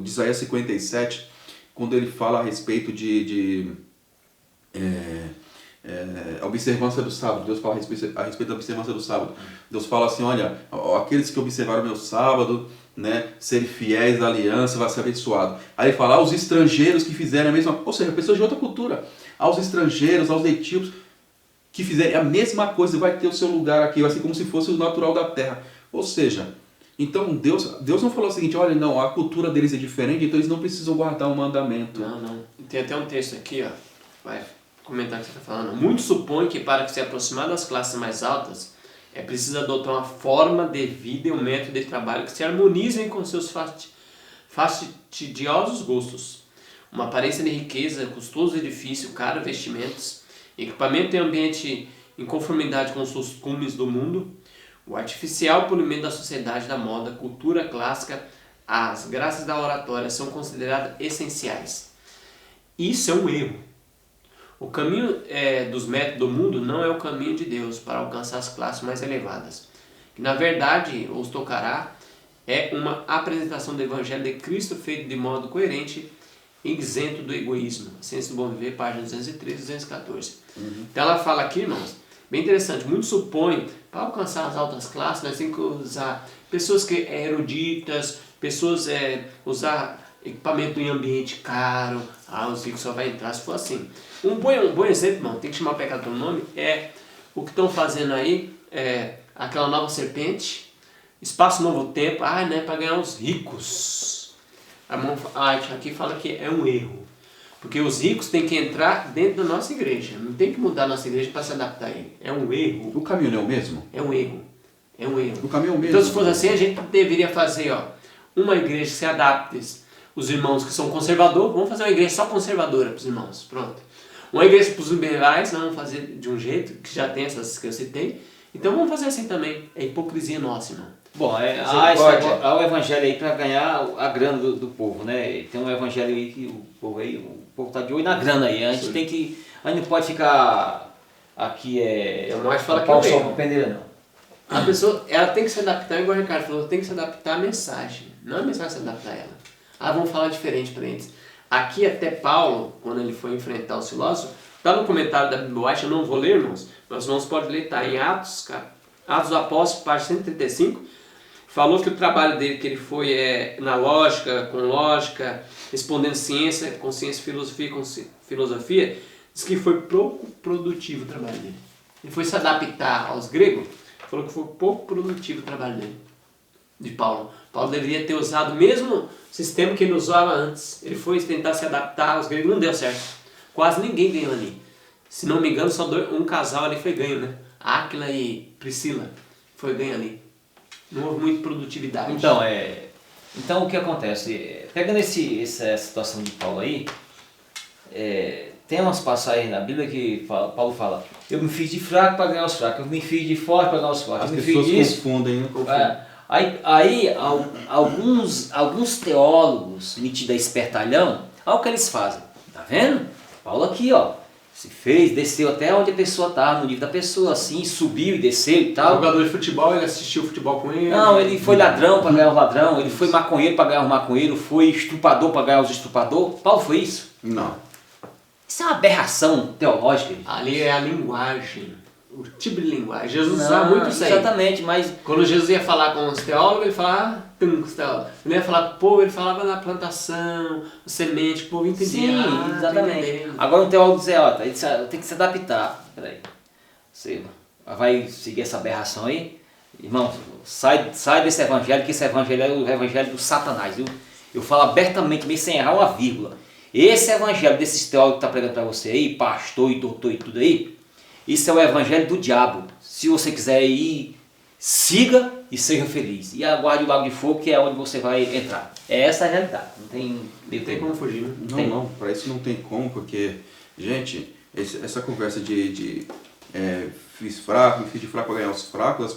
Isaías 57, quando ele fala a respeito a observância do sábado, Deus fala a respeito da observância do sábado. Deus fala assim, olha, aqueles que observaram o meu sábado, né, serem fiéis à aliança, vai ser abençoado. Aí ele fala, aos estrangeiros que fizerem a mesma, ou seja, pessoas de outra cultura, aos estrangeiros, aos etíopes, que fizerem a mesma coisa, vai ter o seu lugar aqui, vai ser como se fosse o natural da terra. Ou seja, então Deus não falou o seguinte, olha, não, a cultura deles é diferente, então eles não precisam guardar o mandamento. Não. Tem até um texto aqui, ó, vai comentar o que você está falando. Muitos supõem que para se aproximar das classes mais altas, é preciso adotar uma forma de vida e um método de trabalho que se harmonizem com seus fastidiosos gostos. Uma aparência de riqueza, custoso edifício, caro vestimentos, equipamento e ambiente em conformidade com os costumes do mundo, o artificial polimento da sociedade, da moda, cultura clássica, as graças da oratória são consideradas essenciais. Isso é um erro. O caminho dos métodos do mundo não é o caminho de Deus para alcançar as classes mais elevadas. Que, na verdade, os tocará é uma apresentação do Evangelho de Cristo feito de modo coerente e isento do egoísmo. Ciência do Bom Viver, página 213 e 214. Então ela fala aqui, irmãos, bem interessante, muitos supõem, para alcançar as altas classes, nós temos que usar pessoas que eruditas, pessoas usar equipamento em ambiente caro, os ricos só vai entrar se for assim. Um bom exemplo, irmão, tem que chamar o pecado pelo nome, é o que estão fazendo aí, aquela nova serpente, espaço novo tempo, né, para ganhar os ricos. A arte aqui fala que é um erro, porque os ricos têm que entrar dentro da nossa igreja, não tem que mudar a nossa igreja para se adaptar a ele, é um erro. O caminho não é o mesmo? É um erro. O caminho é o mesmo. Então se fosse assim, a gente deveria fazer uma igreja que se adapte, os irmãos que são conservadores, vamos fazer uma igreja só conservadora para os irmãos, pronto. Uma igreja para os liberais, não vamos fazer de um jeito, que já tem essas que eu citei, então vamos fazer assim também, é hipocrisia nossa, irmão. Bom, há o evangelho aí para ganhar a grana do povo, né? Tem um evangelho aí que o povo tá de olho na grana aí, a gente não pode ficar aqui eu não acho que fala pau só com peneira, não. A pessoa, ela tem que se adaptar, igual o Ricardo falou, tem que se adaptar à mensagem. Não a mensagem se adaptar a ela. Ah, vamos falar diferente para eles. Aqui até Paulo, quando ele foi enfrentar os filósofos, está no comentário da Bíblia White, eu não vou ler, irmãos, mas os irmãos podem ler, está em Atos, cara. Atos dos Apóstolos, página 135, falou que o trabalho dele, que ele foi na lógica, com lógica, respondendo ciência, com ciência, filosofia, com filosofia, diz que foi pouco produtivo o trabalho dele. Ele foi se adaptar aos gregos, falou que foi pouco produtivo o trabalho dele, de Paulo. Paulo deveria ter usado o mesmo sistema que ele usava antes. Ele foi tentar se adaptar aos gregos, não deu certo. Quase ninguém ganhou ali. Se não me engano, só um casal ali foi ganho, né? Áquila e Priscila foi ganho ali. Não houve muita produtividade. Então o que acontece? Pegando essa situação de Paulo aí, tem umas passagens na Bíblia que Paulo fala: eu me fiz de fraco para ganhar os fracos, eu me fiz de forte para ganhar os fortes. As pessoas confundem, né? Aí alguns teólogos metidos a espertalhão, olha o que eles fazem. Tá vendo? Paulo aqui, ó, se fez, desceu até onde a pessoa tá, no nível da pessoa, assim, subiu e desceu e tal. O jogador de futebol, ele assistiu futebol com ele. Não, ele foi ladrão para ganhar os ladrão, ele foi maconheiro para ganhar os maconheiros, foi estrupador para ganhar os estrupador. Paulo foi isso? Não. Isso é uma aberração teológica. Ali é a linguagem, o tipo de linguagem. Jesus usava muito isso aí. Exatamente, mas... Quando Jesus ia falar com os teólogos, ele falava com os teólogos. Ele ia falar com o povo, ele falava da plantação, a semente, o povo entendia. Sim, exatamente. Agora um teólogo dizer, ó, tem que se adaptar. Peraí, você vai seguir essa aberração aí? Irmão, sai desse evangelho, que esse evangelho é o evangelho do Satanás, viu? Eu falo abertamente, meio sem errar uma vírgula. Esse evangelho desses teólogos que está pregando para você aí, pastor e doutor e tudo aí, isso é o evangelho do diabo. Se você quiser ir, siga e seja feliz. E aguarde o lago de fogo, que é onde você vai entrar. É essa a realidade. Não tem como fugir, né? Não, para isso não tem como, porque, gente, essa conversa fiz fraco, me fiz de fraco para ganhar os fracos, as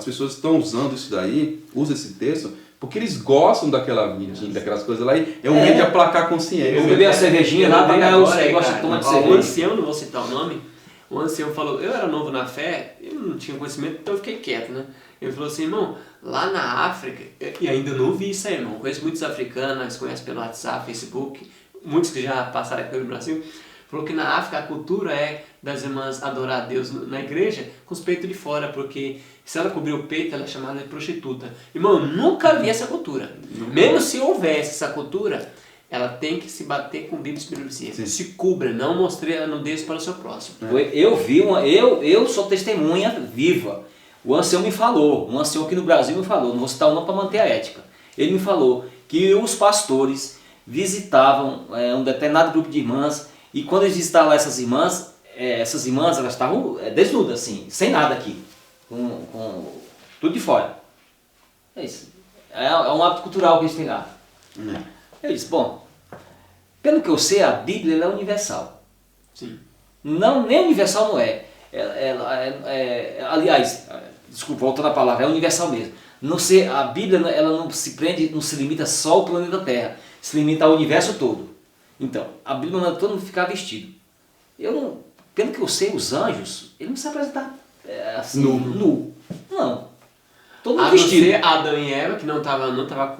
pessoas estão usando isso daí, usam esse texto, porque eles gostam daquela vidinha, daquelas coisas lá, e é um meio de aplacar a consciência. Eu bebi a cervejinha lá para ganhar os negócios de tomar de cerveja. O ancião, não vou citar o nome, o ancião falou, eu era novo na fé, eu não tinha conhecimento, então eu fiquei quieto, né? Ele falou assim, irmão, lá na África, e ainda não vi isso aí, irmão, conheço muitos africanos, conheço pelo WhatsApp, Facebook, muitos que já passaram aqui no Brasil, falou que na África a cultura é das irmãs adorar a Deus na igreja com os peitos de fora, porque se ela cobrir o peito, ela é chamada de prostituta. Irmão, eu nunca vi essa cultura. Mesmo se houvesse essa cultura, ela tem que se bater com Bíblia e Espírito. Se cubra, não mostre a nudez para o seu próximo. Eu sou testemunha viva. O ancião me falou, um ancião aqui no Brasil me falou, não vou citar o nome para manter a ética. Ele me falou que os pastores visitavam um determinado grupo de irmãs, e quando eles visitavam essas irmãs elas estavam desnudas, assim, sem nada aqui, com tudo de fora. É isso. É um hábito cultural que eles têm lá. Eu disse, bom, pelo que eu sei, a Bíblia ela é universal. Sim. Não, nem universal não é. Aliás, desculpa, voltando à palavra, é universal mesmo. A Bíblia ela não se prende, não se limita só ao planeta Terra, se limita ao universo todo. Então, a Bíblia manda todo mundo ficar vestido. Pelo que eu sei, os anjos, eles não se apresentam assim, nu. Não. Todo mundo vestido. Adão e Eva, que não estava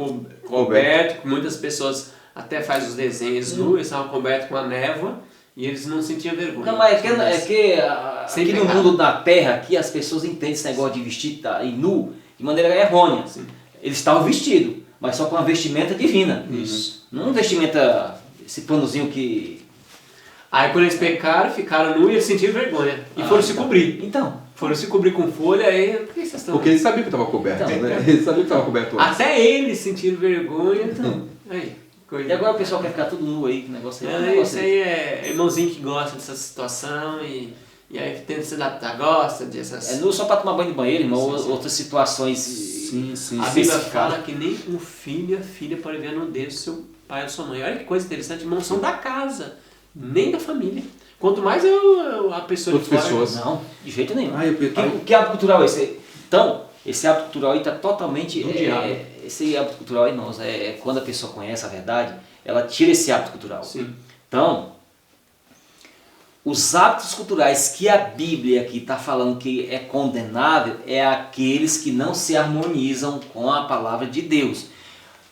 coberto, que muitas pessoas até fazem os desenhos nus, eles estavam cobertos com a névoa e eles não sentiam vergonha. Não, mas aqui no mundo da Terra, aqui as pessoas entendem esse negócio de vestir e nu de maneira errônea. Sim. Eles estavam vestidos, mas só com a vestimenta divina. Isso. Não vestimenta, esse panozinho que... Aí quando eles pecaram, ficaram nu e eles sentiram vergonha. E foram se cobrir. Então. Foram se cobrir com folha, aí... Por que vocês estão... Porque eles sabiam que estava coberto, né? Eles sabiam que estava coberto antes. Até eles sentiram vergonha. Então. Aí, coisa. E agora o pessoal quer ficar tudo nu aí, que negócio aí. Isso aí é irmãozinho que gosta dessa situação e aí tenta se adaptar, gosta dessas... É nu só para tomar banho de banheiro, irmão, sim. Outras situações... Sim. A Bíblia fala que nem um filho e a filha podem ver a nudez do seu pai ou sua mãe. Olha que coisa interessante, irmão, são da casa, nem da família. Quanto mais a pessoa de fora... pessoas. Não, de jeito nenhum. Que hábito cultural é esse? Então, esse hábito cultural aí está totalmente... esse hábito cultural, irmãos, quando a pessoa conhece a verdade, ela tira esse hábito cultural. Sim. Então, os hábitos culturais que a Bíblia aqui está falando que é condenável é aqueles que não se harmonizam com a palavra de Deus.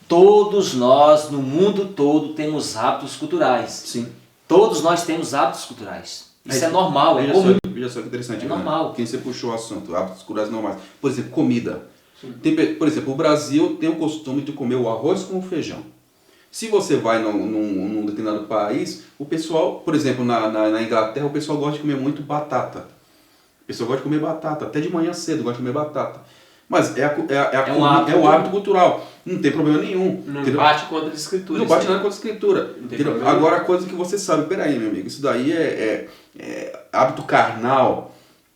Todos nós, no mundo todo, temos hábitos culturais. Sim. Todos nós temos hábitos culturais. Isso é normal, é comum. Veja só que interessante. É normal. Quem você puxou o assunto, hábitos culturais normais. Por exemplo, comida. Por exemplo, o Brasil tem o costume de comer o arroz com o feijão. Se você vai num determinado país, o pessoal, por exemplo, na Inglaterra, o pessoal gosta de comer muito batata. O pessoal gosta de comer batata, até de manhã cedo gosta de comer batata. Mas é um hábito cultural, não tem problema nenhum. Não bate contra a escritura. Não bate nada contra a escritura. Agora, a coisa que você sabe, peraí, meu amigo, isso daí é hábito carnal.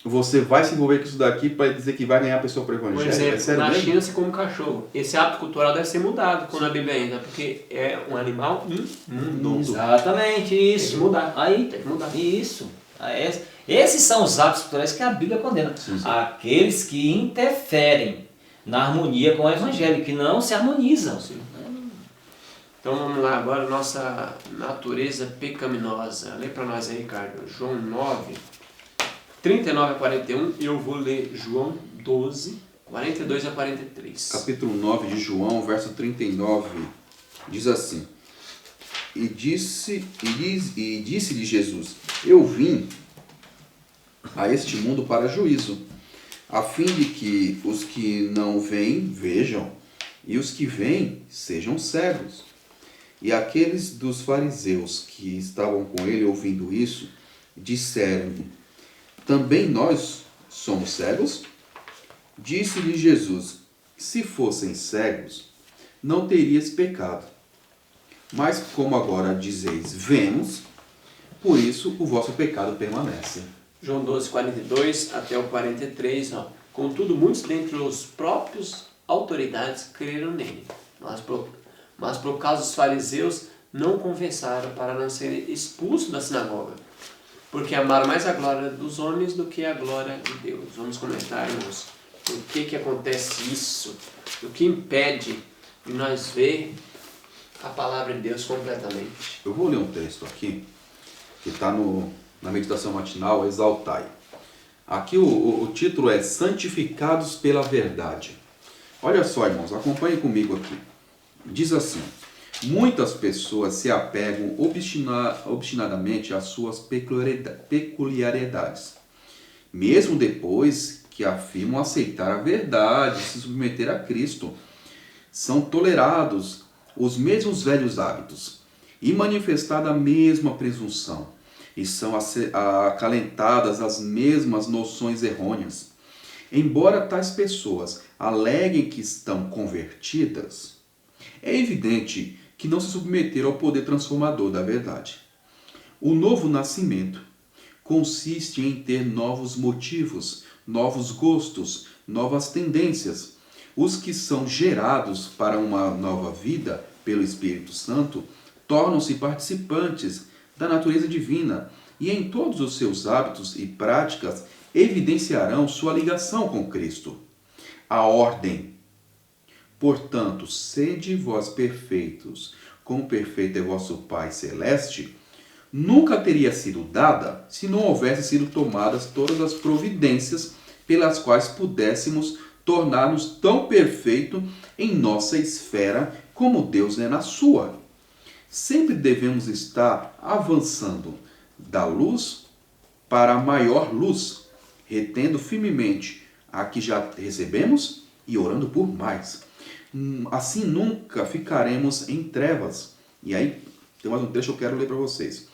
Você vai se envolver com isso daqui para dizer que vai ganhar a pessoa para o evangelho. Por exemplo, na China se come cachorro. Esse hábito cultural deve ser mudado quando a Bíblia entra, porque é um animal imundo. Exatamente, isso. Tem que mudar. Aí, tem que mudar. Isso. Esses são os hábitos culturais que a Bíblia condena. Sim. Aqueles que interferem na harmonia com o evangelho, que não se harmonizam. Sim. Então vamos lá, agora nossa natureza pecaminosa. Lê para nós aí, Ricardo. João 9. 39 a 41, e eu vou ler João 12, 42 a 43. Capítulo 9 de João, verso 39, diz assim: E disse-lhe Jesus: Eu vim a este mundo para juízo, a fim de que os que não veem, vejam, e os que veem, sejam cegos. E aqueles dos fariseus que estavam com ele ouvindo isso, disseram-lhe: Também nós somos cegos? Disse-lhe Jesus: Se fossem cegos, não terias pecado. Mas como agora dizeis, vemos, por isso o vosso pecado permanece. João 12, 42 até o 43. Contudo, muitos dentre os próprios autoridades creram nele. Mas por causa dos fariseus, não confessaram para não serem expulsos da sinagoga, porque amaram mais a glória dos homens do que a glória de Deus. Vamos comentar, irmãos, por que acontece isso? O que impede de nós ver a palavra de Deus completamente? Eu vou ler um texto aqui, que está na meditação matinal, Exaltai. Aqui o título é Santificados pela Verdade. Olha só, irmãos, acompanhem comigo aqui. Diz assim: Muitas pessoas se apegam obstinadamente às suas peculiaridades, mesmo depois que afirmam aceitar a verdade e se submeter a Cristo. São tolerados os mesmos velhos hábitos e manifestada a mesma presunção, e são acalentadas as mesmas noções errôneas. Embora tais pessoas aleguem que estão convertidas, é evidente que não se submeteram ao poder transformador da verdade. O novo nascimento consiste em ter novos motivos, novos gostos, novas tendências. Os que são gerados para uma nova vida pelo Espírito Santo tornam-se participantes da natureza divina e em todos os seus hábitos e práticas evidenciarão sua ligação com Cristo. A ordem: portanto, sede vós perfeitos, como perfeito é vosso Pai Celeste, nunca teria sido dada se não houvessem sido tomadas todas as providências pelas quais pudéssemos tornar-nos tão perfeitos em nossa esfera como Deus é na sua. Sempre devemos estar avançando da luz para a maior luz, retendo firmemente a que já recebemos e orando por mais. Assim nunca ficaremos em trevas. E aí, tem mais um trecho que eu quero ler para vocês.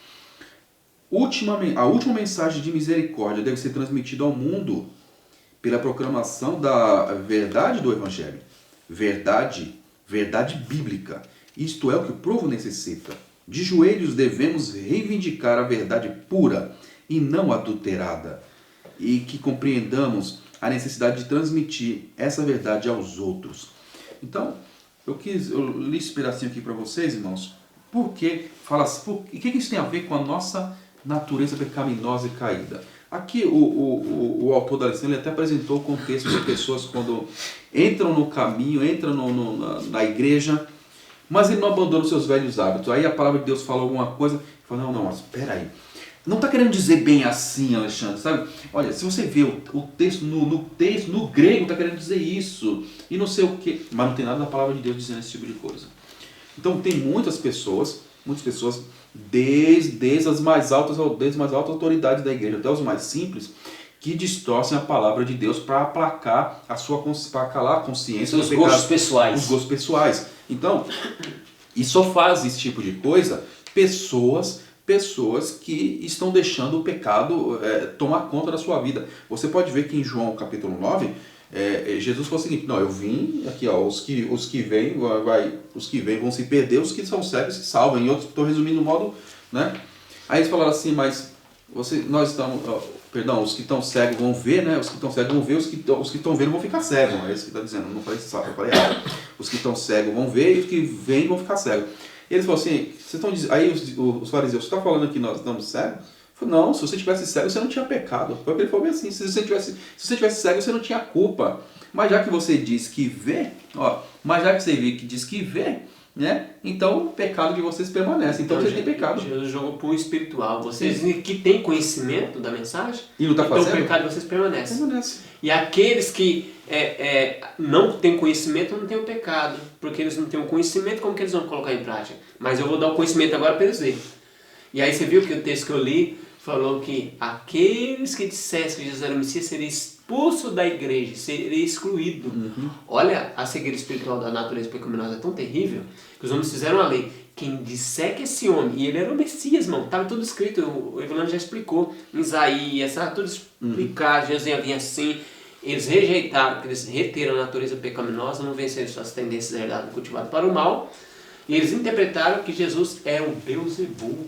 A última mensagem de misericórdia deve ser transmitida ao mundo pela proclamação da verdade do Evangelho. Verdade bíblica. Isto é o que o povo necessita. De joelhos devemos reivindicar a verdade pura e não adulterada, e que compreendamos a necessidade de transmitir essa verdade aos outros. Então, eu li esse pedacinho aqui para vocês, irmãos, porque fala assim, o que isso tem a ver com a nossa natureza pecaminosa e caída? Aqui o autor da lição ele até apresentou o contexto de pessoas quando entram no caminho, entram na igreja, mas ele não abandona os seus velhos hábitos. Aí a palavra de Deus fala alguma coisa e fala, não, mas espera aí. não está querendo dizer bem assim, Alexandre, sabe? Olha, se você vê o texto, no grego está querendo dizer isso, e não sei o quê, mas não tem nada da palavra de Deus dizendo esse tipo de coisa. Então tem muitas pessoas, desde as mais altas autoridades da igreja até os mais simples, que distorcem a palavra de Deus para aplacar para calar a consciência dos gostos pessoais. Os gostos pessoais. Então, e só faz esse tipo de coisa pessoas que estão deixando o pecado tomar conta da sua vida. Você pode ver que em João capítulo 9, Jesus falou o seguinte: não, eu vim aqui, ó, os que vêm vão se perder, os que são cegos se salvam. Em outros, estou resumindo o modo, né? Aí eles falaram assim, mas nós estamos, os que estão cegos vão ver, né? Os que estão cegos vão ver, os que estão vendo vão ficar cegos. É isso que está dizendo, não falei isso, eu falei errado. Os que estão cegos vão ver e os que vêm vão ficar cegos. Eles falaram assim, vocês estão dizendo, aí os fariseus, você está falando que nós estamos cegos? Eu falei, não, se você tivesse cego, você não tinha pecado. Foi o que ele falou bem assim, se você tivesse cego, você não tinha culpa. Mas já que você diz que vê, diz que vê, né? Então o pecado de vocês permanece. Então você tem pecado. Jesus jogou para o espiritual. Vocês que têm conhecimento da mensagem, e não tá fazendo? Então o pecado de vocês permanece. E aqueles que não têm conhecimento não têm o pecado, porque eles não têm o conhecimento, como que eles vão colocar em prática? Mas eu vou dar o conhecimento agora para eles verem. E aí você viu que o texto que eu li falou que aqueles que dissessem que Jesus era o Messias seria expulso da igreja, seria excluído. Uhum. Olha, a cegueira espiritual da natureza pecaminosa é tão terrível que os homens fizeram a lei. Quem disser que esse homem, e ele era o Messias, irmão, estava tudo escrito, o Evelano já explicou, em Isaías, estava tudo explicado, Jesus ia vir assim. Eles rejeitaram, porque eles reteram a natureza pecaminosa, não venceram suas tendências herdadas cultivadas para o mal, e eles interpretaram que Jesus era o Beelzebul.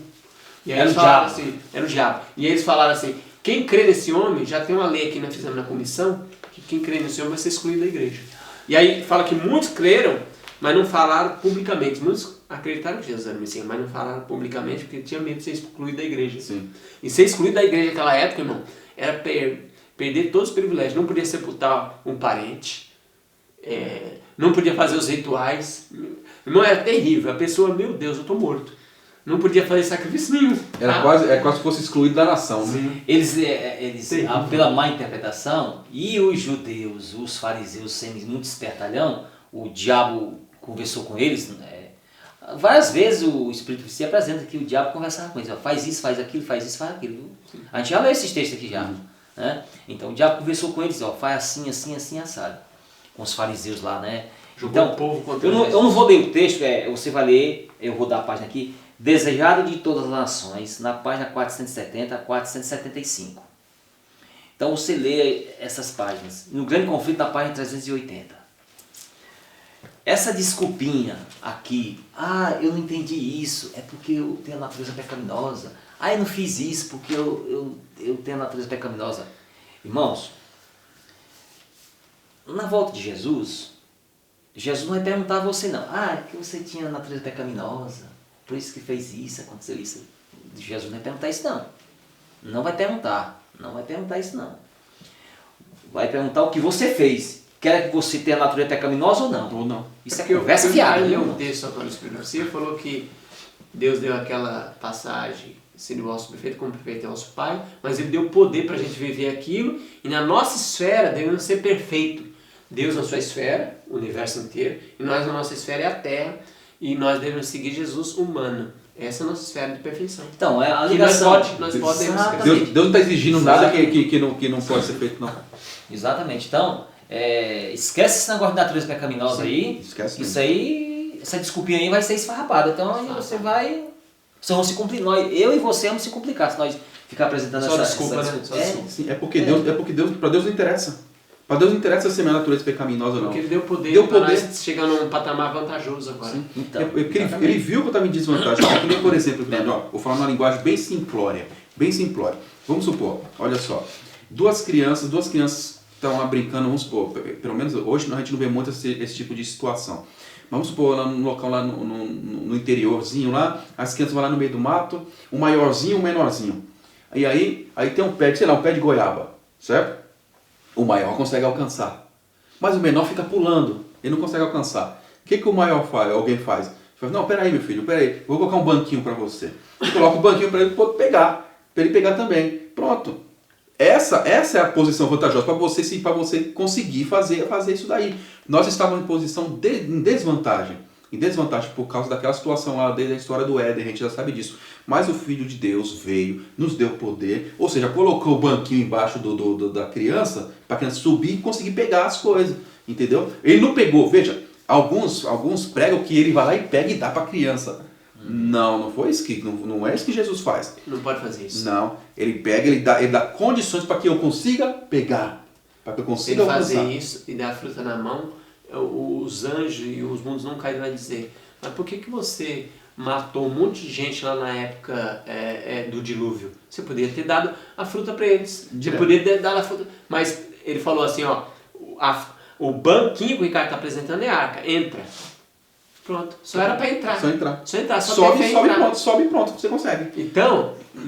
E aí Era eles falaram assim, era o diabo. E aí eles falaram assim, quem crê nesse homem, já tem uma lei aqui que nós fizemos na comissão, que quem crê nesse homem vai ser excluído da igreja. E aí fala que muitos creram, mas não falaram publicamente. Muitos acreditaram que Jesus era o Messias, mas não falaram publicamente porque tinha medo de ser excluído da igreja. Sim. E ser excluído da igreja naquela época, irmão, era perder todos os privilégios. Não podia sepultar um parente, não podia fazer os rituais. Irmão, era terrível. A pessoa, meu Deus, eu estou morto. Não podia fazer sacrifício nenhum. Era quase se fosse excluído da nação. Né? Eles pela má interpretação, e os judeus, os fariseus sendo muito espertalhão, o diabo conversou com eles. Várias vezes o Espírito se apresenta que o diabo conversava com eles. Ó, faz isso, faz aquilo, faz isso, faz aquilo. A gente já leu esses textos aqui já. Né? Então o diabo conversou com eles, ó, faz assim, assim, assim, assado. Com os fariseus lá, né? Jogou então, o povo contra eu não vou ler o texto, você vai ler, eu vou dar a página aqui. Desejado de todas as nações, na página 470 a 475. Então você lê essas páginas. No Grande Conflito, na página 380. Essa desculpinha aqui, eu não entendi isso, é porque eu tenho a natureza pecaminosa. Eu não fiz isso porque eu tenho a natureza pecaminosa. Irmãos, na volta de Jesus não vai perguntar a você não. Que você tinha a natureza pecaminosa. Por isso que fez isso, aconteceu isso. Jesus não vai perguntar isso não. Não vai perguntar. Não vai perguntar isso não. Vai perguntar o que você fez. Quer que você tenha a natureza pecaminosa ou não? Ou não. Isso é conversa fiada. Ele leu um texto agora, o Espírito Santo falou que Deus deu aquela passagem, sendo o vosso perfeito como perfeito é o vosso Pai, mas Ele deu poder para a gente viver aquilo, e na nossa esfera devemos ser perfeito. Deus na sua esfera, o universo inteiro, e nós na nossa esfera é a terra, e nós devemos seguir Jesus humano. Essa é a nossa esfera de perfeição. Então, a ligação... Nós podemos... Deus não está exigindo nada que não pode ser feito, não. Exatamente. Então, esquece esse negócio de natureza pecaminosa. Sim, aí. Esquece isso aí, essa desculpinha aí vai ser esfarrapada. Então, aí você vai... Vocês vão se complicar. Eu e você vamos se complicar se nós ficar apresentando só essa desculpa, desculpa. né? Sim, porque para Deus não interessa. Para Deus não interessa se a minha natureza pecaminosa ou não. Porque Ele deu poder para nós chegar num patamar vantajoso agora. Sim. Então, ele viu que eu estava em desvantagem. Que nem, por exemplo, vou falar uma linguagem bem simplória. Vamos supor, olha só. Duas crianças estão lá brincando, vamos supor, pelo menos hoje a gente não vê muito esse tipo de situação. Vamos supor, lá no local, lá no interiorzinho, lá, as crianças vão lá no meio do mato, um maiorzinho e um menorzinho. E aí tem um pé de goiaba, certo? O maior consegue alcançar, mas o menor fica pulando, ele não consegue alcançar. O que o maior faz? Alguém faz? Fala, não, peraí meu filho, vou colocar um banquinho para você. Coloca o banquinho para ele poder pegar. para ele pegar também. Pronto. Essa é a posição vantajosa para você conseguir fazer isso daí. Nós estávamos em posição em desvantagem. Em desvantagem por causa daquela situação lá desde a história do Éden, a gente já sabe disso. Mas o Filho de Deus veio, nos deu poder, ou seja, colocou o banquinho embaixo da criança, para a criança subir e conseguir pegar as coisas, entendeu? Ele não pegou, veja, alguns pregam que ele vai lá e pega e dá para a criança. Não foi isso não é isso que Jesus faz. Não pode fazer isso. Não, ele pega, ele dá condições para que eu consiga pegar, para que eu consiga ele fazer alcançar. isso e dar a fruta na mão, os anjos e os mundos não caem, vai dizer, mas por que você matou um monte de gente lá na época do dilúvio? Você poderia ter dado a fruta para eles. Direto. Você poderia ter dado a fruta. Mas ele falou assim, ó, o banquinho que o Ricardo está apresentando é a arca. Entra. Pronto. Só era para entrar. Só entrar. Só entrar. Só sobe e pronto, você consegue. Então, Deus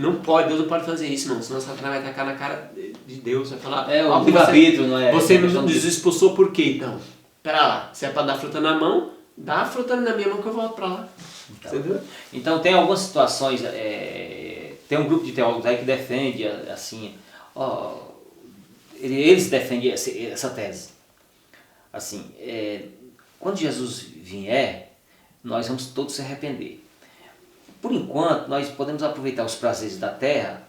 não pode fazer isso, não. Senão Satanás vai tacar na cara de Deus. Vai falar, o livre-arbítrio, não é? Você nos expulsou por quê, então? Pera lá. Se é para dar fruta na mão, dá a fruta na minha mão que eu volto para lá. Entendeu? Então tem algumas situações, tem um grupo de teólogos aí que defende assim, eles defendem essa tese. Assim, quando Jesus vier, nós vamos todos se arrepender. Por enquanto, nós podemos aproveitar os prazeres da terra,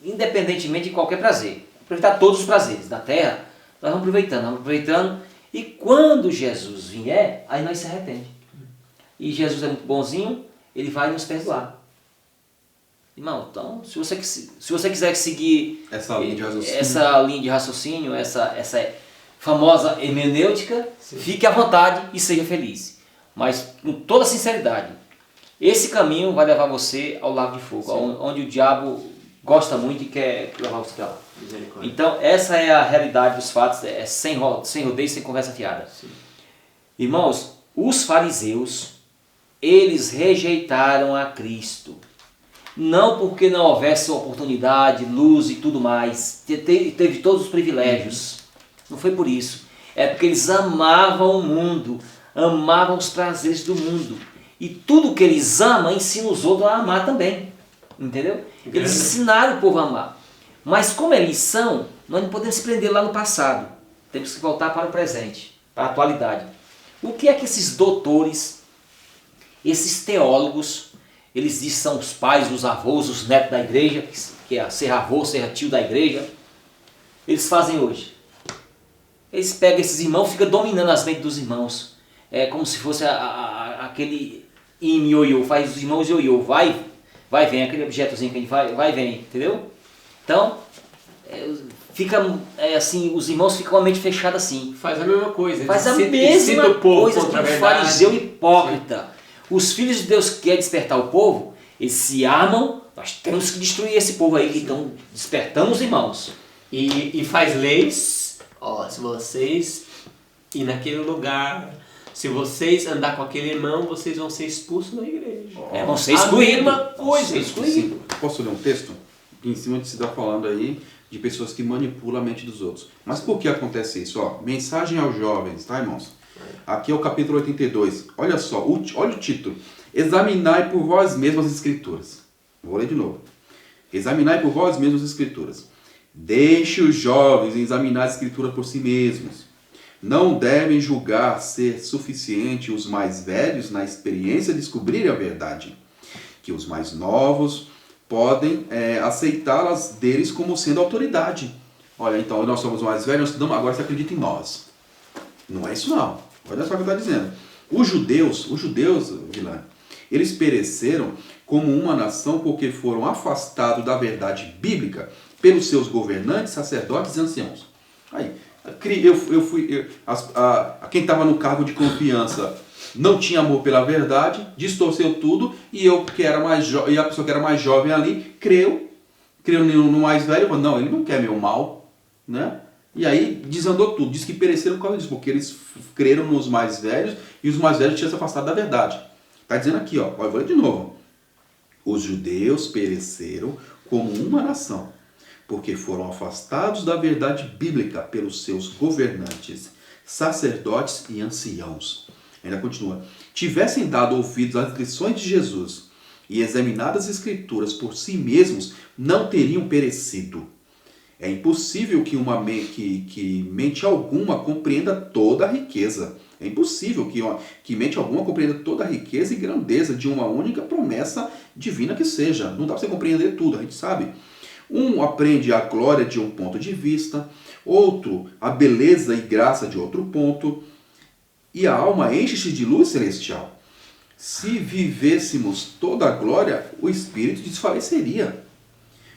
independentemente de qualquer prazer. Aproveitar todos os prazeres da terra, nós vamos aproveitando, e quando Jesus vier, aí nós se arrependemos. E Jesus é muito bonzinho, ele vai nos perdoar. Irmão, então, se você quiser seguir essa linha de raciocínio, essa famosa hermenêutica, fique à vontade e seja feliz. Mas com toda sinceridade, esse caminho vai levar você ao lago de fogo, onde o diabo gosta muito e quer levar você para lá. Então, essa é a realidade dos fatos, sem rodeio, sem conversa fiada. Sim. Irmãos, os fariseus, eles rejeitaram a Cristo. Não porque não houvesse oportunidade, luz e tudo mais. Teve todos os privilégios. Não foi por isso. É porque eles amavam o mundo, amavam os prazeres do mundo. E tudo que eles amam, ensinam os outros a amar também. Entendeu? Eles ensinaram o povo a amar. Mas como eles são, nós não podemos se prender lá no passado. Temos que voltar para o presente, para a atualidade. O que é que esses doutores, esses teólogos, eles dizem que são os pais, os avós, os netos da igreja, que é ser avô, ser tio da igreja, eles fazem hoje? Eles pegam esses irmãos e ficam dominando as mentes dos irmãos. É como se fosse aquele ioiô, faz os irmãos ioiô, vai, vem, aquele objetozinho que a gente vai, vem, entendeu? Então, fica assim, os irmãos ficam com a mente fechada assim. Faz a mesma coisa. Faz a mesma coisa que o fariseu hipócrita. Sim. Os filhos de Deus que querem despertar o povo, eles se armam, nós temos que destruir esse povo aí que estão despertando os irmãos. E faz leis, se vocês ir naquele lugar, se vocês andar com aquele irmão, vocês vão ser expulsos da igreja. Vão ser excluídos. A mesma coisa, excluído. Posso ler um texto? Em cima de você está falando aí de pessoas que manipulam a mente dos outros. Mas por que acontece isso? Mensagem aos jovens, tá, irmãos? Aqui é o capítulo 82. Olha só, olha o título. Examinai por vós mesmos as escrituras. Vou ler de novo. Examinai por vós mesmos as escrituras. Deixe os jovens examinar as escrituras por si mesmos. Não devem julgar ser suficiente os mais velhos na experiência de descobrir a verdade. Que os mais novos podem aceitá-las deles como sendo autoridade. Olha, então nós somos mais velhos, agora você acredita em nós. Não é isso não. Olha só o que está dizendo. Os judeus, Vilã, eles pereceram como uma nação porque foram afastados da verdade bíblica pelos seus governantes, sacerdotes e anciãos. Aí, quem estava no cargo de confiança não tinha amor pela verdade, distorceu tudo, e a pessoa que era mais jovem ali creu no mais velho, falou, não, ele não quer meu mal, né? E aí desandou tudo, diz que pereceram por causa disso, porque eles creram nos mais velhos, e os mais velhos tinham se afastado da verdade. Está dizendo aqui, vou ler de novo. Os judeus pereceram como uma nação, porque foram afastados da verdade bíblica pelos seus governantes, sacerdotes e anciãos. Ainda continua. Tivessem dado ouvidos às lições de Jesus e examinadas as Escrituras por si mesmos, não teriam perecido. É impossível que mente alguma compreenda toda a riqueza. É impossível que mente alguma compreenda toda a riqueza e grandeza de uma única promessa divina que seja. Não dá para você compreender tudo, a gente sabe. Um aprende a glória de um ponto de vista, outro a beleza e graça de outro ponto, e a alma enche-se de luz celestial. Se vivêssemos toda a glória, o espírito desfaleceria.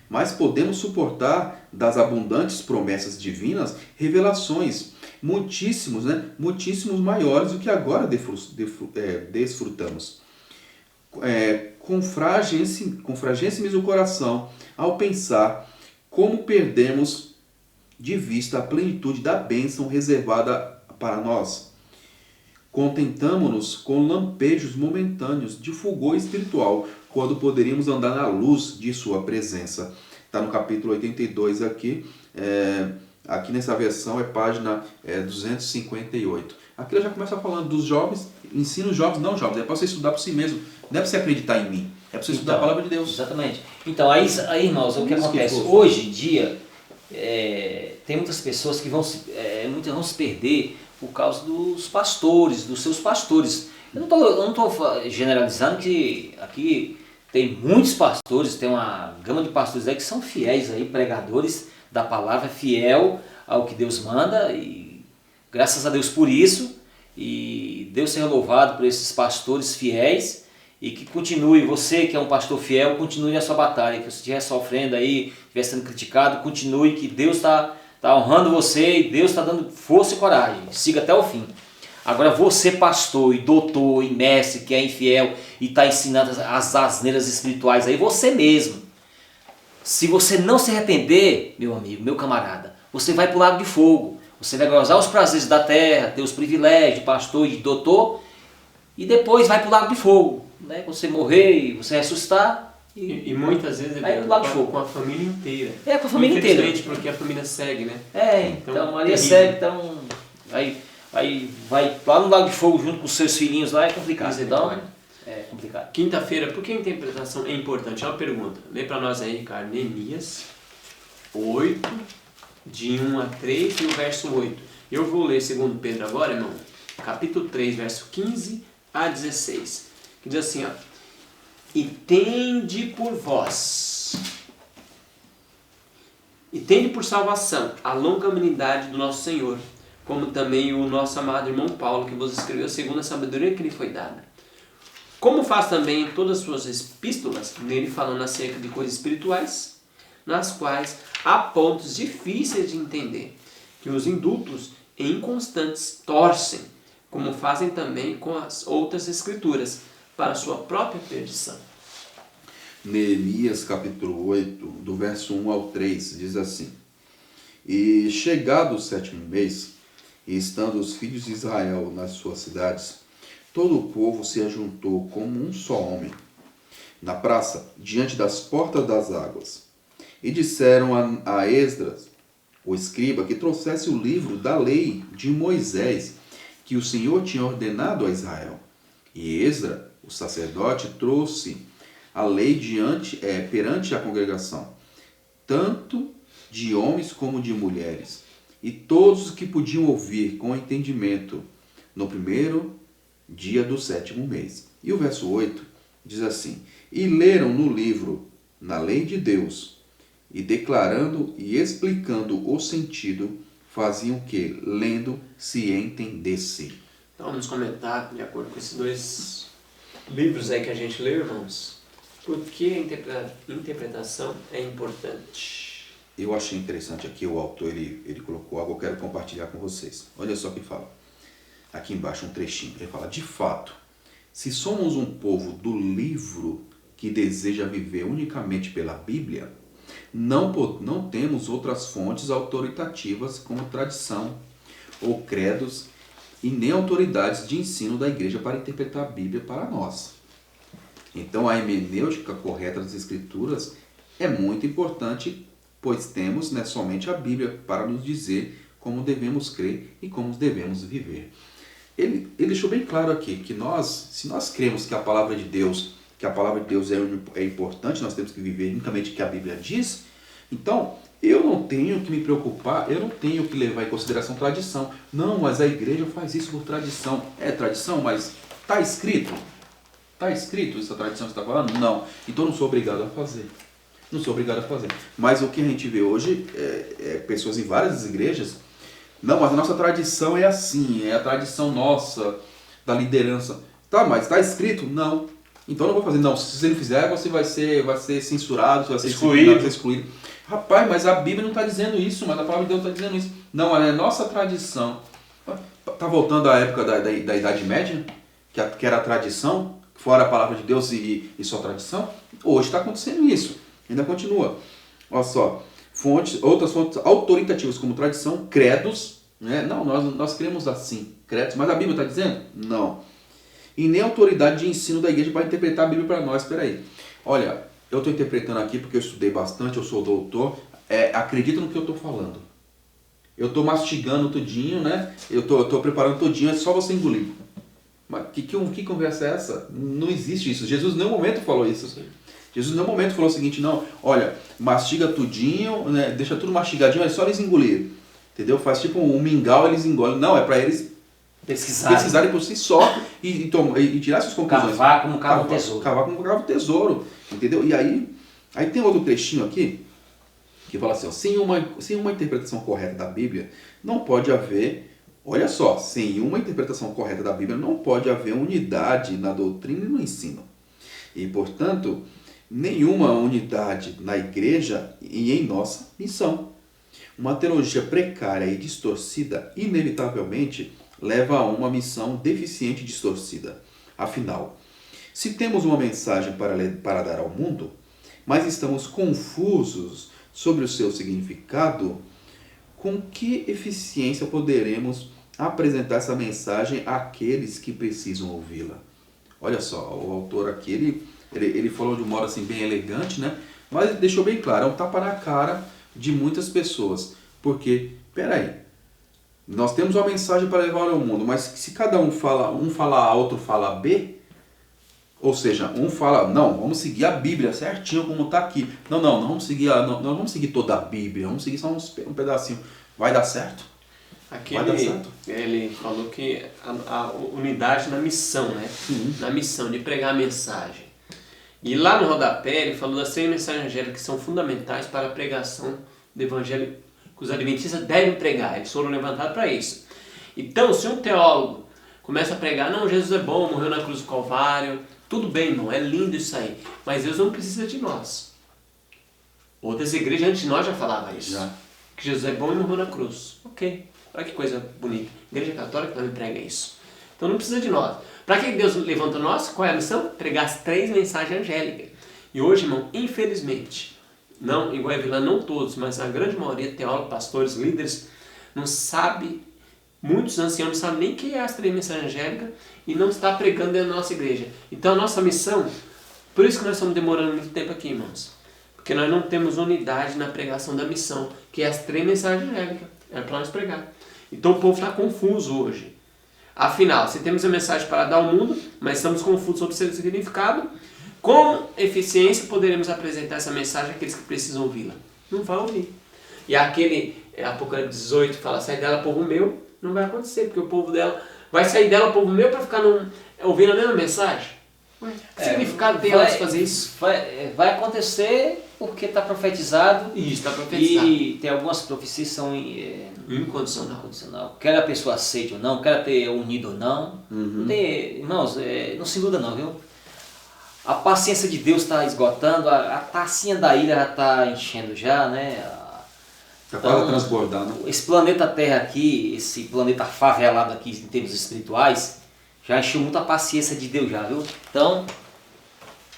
Mas podemos suportar das abundantes promessas divinas revelações, muitíssimos maiores do que agora desfrutamos. Confragência-me o coração ao pensar como perdemos de vista a plenitude da bênção reservada para nós. Contentamo-nos com lampejos momentâneos de fulgor espiritual, quando poderíamos andar na luz de sua presença. Está no capítulo 82 aqui. Aqui nessa versão é página 258. Aqui eu já começa falando dos jovens, ensina os jovens, não jovens, é para você estudar por si mesmo, não é para você acreditar em mim, é para você estudar a palavra de Deus. Exatamente. Então, aí irmãos, o que acontece? Hoje em dia, tem muitas pessoas que vão se perder por causa dos pastores, dos seus pastores. Eu não estou generalizando, que aqui tem muitos pastores, tem uma gama de pastores aí que são fiéis aí, pregadores da palavra, fiel ao que Deus manda, e graças a Deus por isso, e Deus seja louvado por esses pastores fiéis, e que continue, você que é um pastor fiel, continue a sua batalha, que você estiver sofrendo aí, estiver sendo criticado, continue, que Deus está honrando você, e Deus está dando força e coragem, siga até o fim. Agora você, pastor e doutor e mestre que é infiel e está ensinando as asneiras espirituais aí, você mesmo, se você não se arrepender, meu amigo, meu camarada, você vai para o lago de fogo, você vai gozar os prazeres da terra, ter os privilégios de pastor e de doutor, e depois vai para o lago de fogo, né? Você morrer e você ressuscitar. E muitas vezes vai pro lago de fogo. Com a família inteira. Com a família inteira. Infelizmente, porque a família segue, né? Então Maria segue, então aí vai lá no lago de fogo junto com os seus filhinhos lá, é complicado. Então, é complicado. Quinta-feira, por que a interpretação é importante? É uma pergunta. Lê para nós aí, Ricardo, Neemias 8, de 1 a 3 e o verso 8. Eu vou ler segundo Pedro agora, irmão, capítulo 3, verso 15 a 16. Que diz assim, ó: E tende por salvação a longanimidade do nosso Senhor, como também o nosso amado irmão Paulo, que vos escreveu segundo a sabedoria que lhe foi dada. Como faz também em todas as suas epístolas, nele falando acerca de coisas espirituais, nas quais há pontos difíceis de entender, que os indultos e inconstantes torcem, como fazem também com as outras escrituras, para a sua própria perdição. Neemias capítulo 8, do verso 1 ao 3, diz assim: E chegado o 7º mês, e estando os filhos de Israel nas suas cidades, todo o povo se ajuntou como um só homem, na praça, diante das portas das águas. E disseram a Esdras, o escriba, que trouxesse o livro da lei de Moisés, que o Senhor tinha ordenado a Israel. E Esdras, o sacerdote, trouxe a lei perante a congregação, tanto de homens como de mulheres, e todos os que podiam ouvir com entendimento, no primeiro dia do 7º mês. E o verso 8 diz assim: E leram no livro, na lei de Deus, e declarando e explicando o sentido, faziam que, lendo, se entendesse. Então vamos comentar, de acordo com esses dois livros aí que a gente lê, irmãos, por que a interpretação é importante. Eu achei interessante aqui, o autor ele colocou algo, eu quero compartilhar com vocês. Olha só o que fala. Aqui embaixo um trechinho. Ele fala: de fato, se somos um povo do livro que deseja viver unicamente pela Bíblia, não temos outras fontes autoritativas como tradição ou credos e nem autoridades de ensino da igreja para interpretar a Bíblia para nós. Então a hermenêutica correta das Escrituras é muito importante, pois temos somente a Bíblia para nos dizer como devemos crer e como devemos viver. Ele deixou bem claro aqui que se nós cremos que a palavra de Deus que a palavra de Deus é importante, nós temos que viver unicamente o que a Bíblia diz, então eu não tenho que me preocupar, eu não tenho que levar em consideração tradição. Não, mas a igreja faz isso por tradição. É tradição, mas está escrito? Está escrito essa tradição que você está falando? Não. Então eu não sou obrigado a fazer. Não sou obrigado a fazer. Mas o que a gente vê hoje é pessoas em várias igrejas. Não, mas a nossa tradição é assim, é a tradição nossa, da liderança. Tá, mas está escrito? Não. Então eu não vou fazer. Não, se você não fizer, você vai ser censurado, você vai ser excluído. Rapaz, mas a Bíblia não está dizendo isso, mas a palavra de Deus está dizendo isso. Não, é a nossa tradição. Está voltando à época da Idade Média, que era a tradição, fora a palavra de Deus e só tradição. Hoje está acontecendo isso. Ainda continua. Olha só. Outras fontes autoritativas como tradição, credos. Né? Não, nós cremos assim, credos. Mas a Bíblia está dizendo? Não. E nem autoridade de ensino da igreja para interpretar a Bíblia para nós. Espera aí. Olha, eu estou interpretando aqui porque eu estudei bastante, eu sou doutor. Acredita no que eu estou falando. Eu estou mastigando tudinho, né? Eu estou preparando tudinho, é só você engolir. Mas que conversa é essa? Não existe isso. Jesus em nenhum momento falou isso. Jesus em nenhum momento falou o seguinte, não, olha, mastiga tudinho, né? Deixa tudo mastigadinho, é só eles engolir. Entendeu? Faz tipo um mingau, eles engolem. Não, é para eles pesquisarem por si só e tirar suas conclusões. Cavar como cava o tesouro. Cavar como cava o tesouro. Entendeu? E aí tem outro trechinho aqui que fala assim, ó, sem uma interpretação correta da Bíblia, não pode haver, olha só, sem uma interpretação correta da Bíblia, não pode haver unidade na doutrina e no ensino. E, portanto, nenhuma unidade na igreja e em nossa missão. Uma teologia precária e distorcida, inevitavelmente, leva a uma missão deficiente e distorcida. Afinal, se temos uma mensagem para dar ao mundo, mas estamos confusos sobre o seu significado, com que eficiência poderemos apresentar essa mensagem àqueles que precisam ouvi-la? Olha só, o autor aqui, ele falou de um modo assim bem elegante, né? Mas ele deixou bem claro, é um tapa na cara de muitas pessoas. Porque, peraí, nós temos uma mensagem para levar ao mundo, mas se cada um fala A, outro fala B, ou seja, um fala, não, vamos seguir a Bíblia certinho como está aqui. Não vamos seguir não vamos seguir toda a Bíblia, vamos seguir só um pedacinho. Vai dar certo? Aqui ele falou que a unidade na missão, né? Na missão de pregar a mensagem. E lá no rodapé ele falou das 3 mensagens angélicas que são fundamentais para a pregação do evangelho que os adventistas devem pregar. Eles foram levantados para isso. Então, se um teólogo começa a pregar, não, Jesus é bom, morreu na cruz do Calvário, tudo bem, irmão, é lindo isso aí, mas Deus não precisa de nós. Outras igrejas antes de nós já falavam isso. Já. Que Jesus é bom e morreu na cruz. Ok, olha que coisa bonita. A igreja católica também prega isso. Então não precisa de nós. Para que Deus levanta nós? Qual é a missão? Pregar as 3 mensagens angélicas. E hoje, irmão, infelizmente, não, igual a Vila, não todos, mas a grande maioria, teólogos, pastores, líderes, não sabe, muitos anciãos não sabem nem o que é as 3 mensagens angélicas e não está pregando dentro da nossa igreja. Então a nossa missão, por isso que nós estamos demorando muito tempo aqui, irmãos, porque nós não temos unidade na pregação da missão, que é as 3 mensagens angélicas, é para nós pregar. Então o povo está confuso hoje. Afinal, se temos a mensagem para dar ao mundo, mas estamos confusos sobre o seu significado, com eficiência poderemos apresentar essa mensagem àqueles que precisam ouvi-la? Não vai ouvir. E aquele Apocalipse 18 fala, sai dela povo meu, não vai acontecer, porque o povo dela vai sair dela povo meu para ficar ouvindo a mesma mensagem? Que significado tem ela de fazer isso? Vai acontecer porque está profetizado. Isso, está profetizado. E tem algumas profecias que são incondicional. Quer a pessoa aceite ou não, quer ter unido ou não. Não tem, irmãos, não se iluda não, viu? A paciência de Deus está esgotando, a tacinha da ira já está enchendo já, né? Está quase transbordando. Esse planeta Terra aqui, esse planeta favelado aqui em termos espirituais, já encheu muita paciência de Deus já, viu? Então,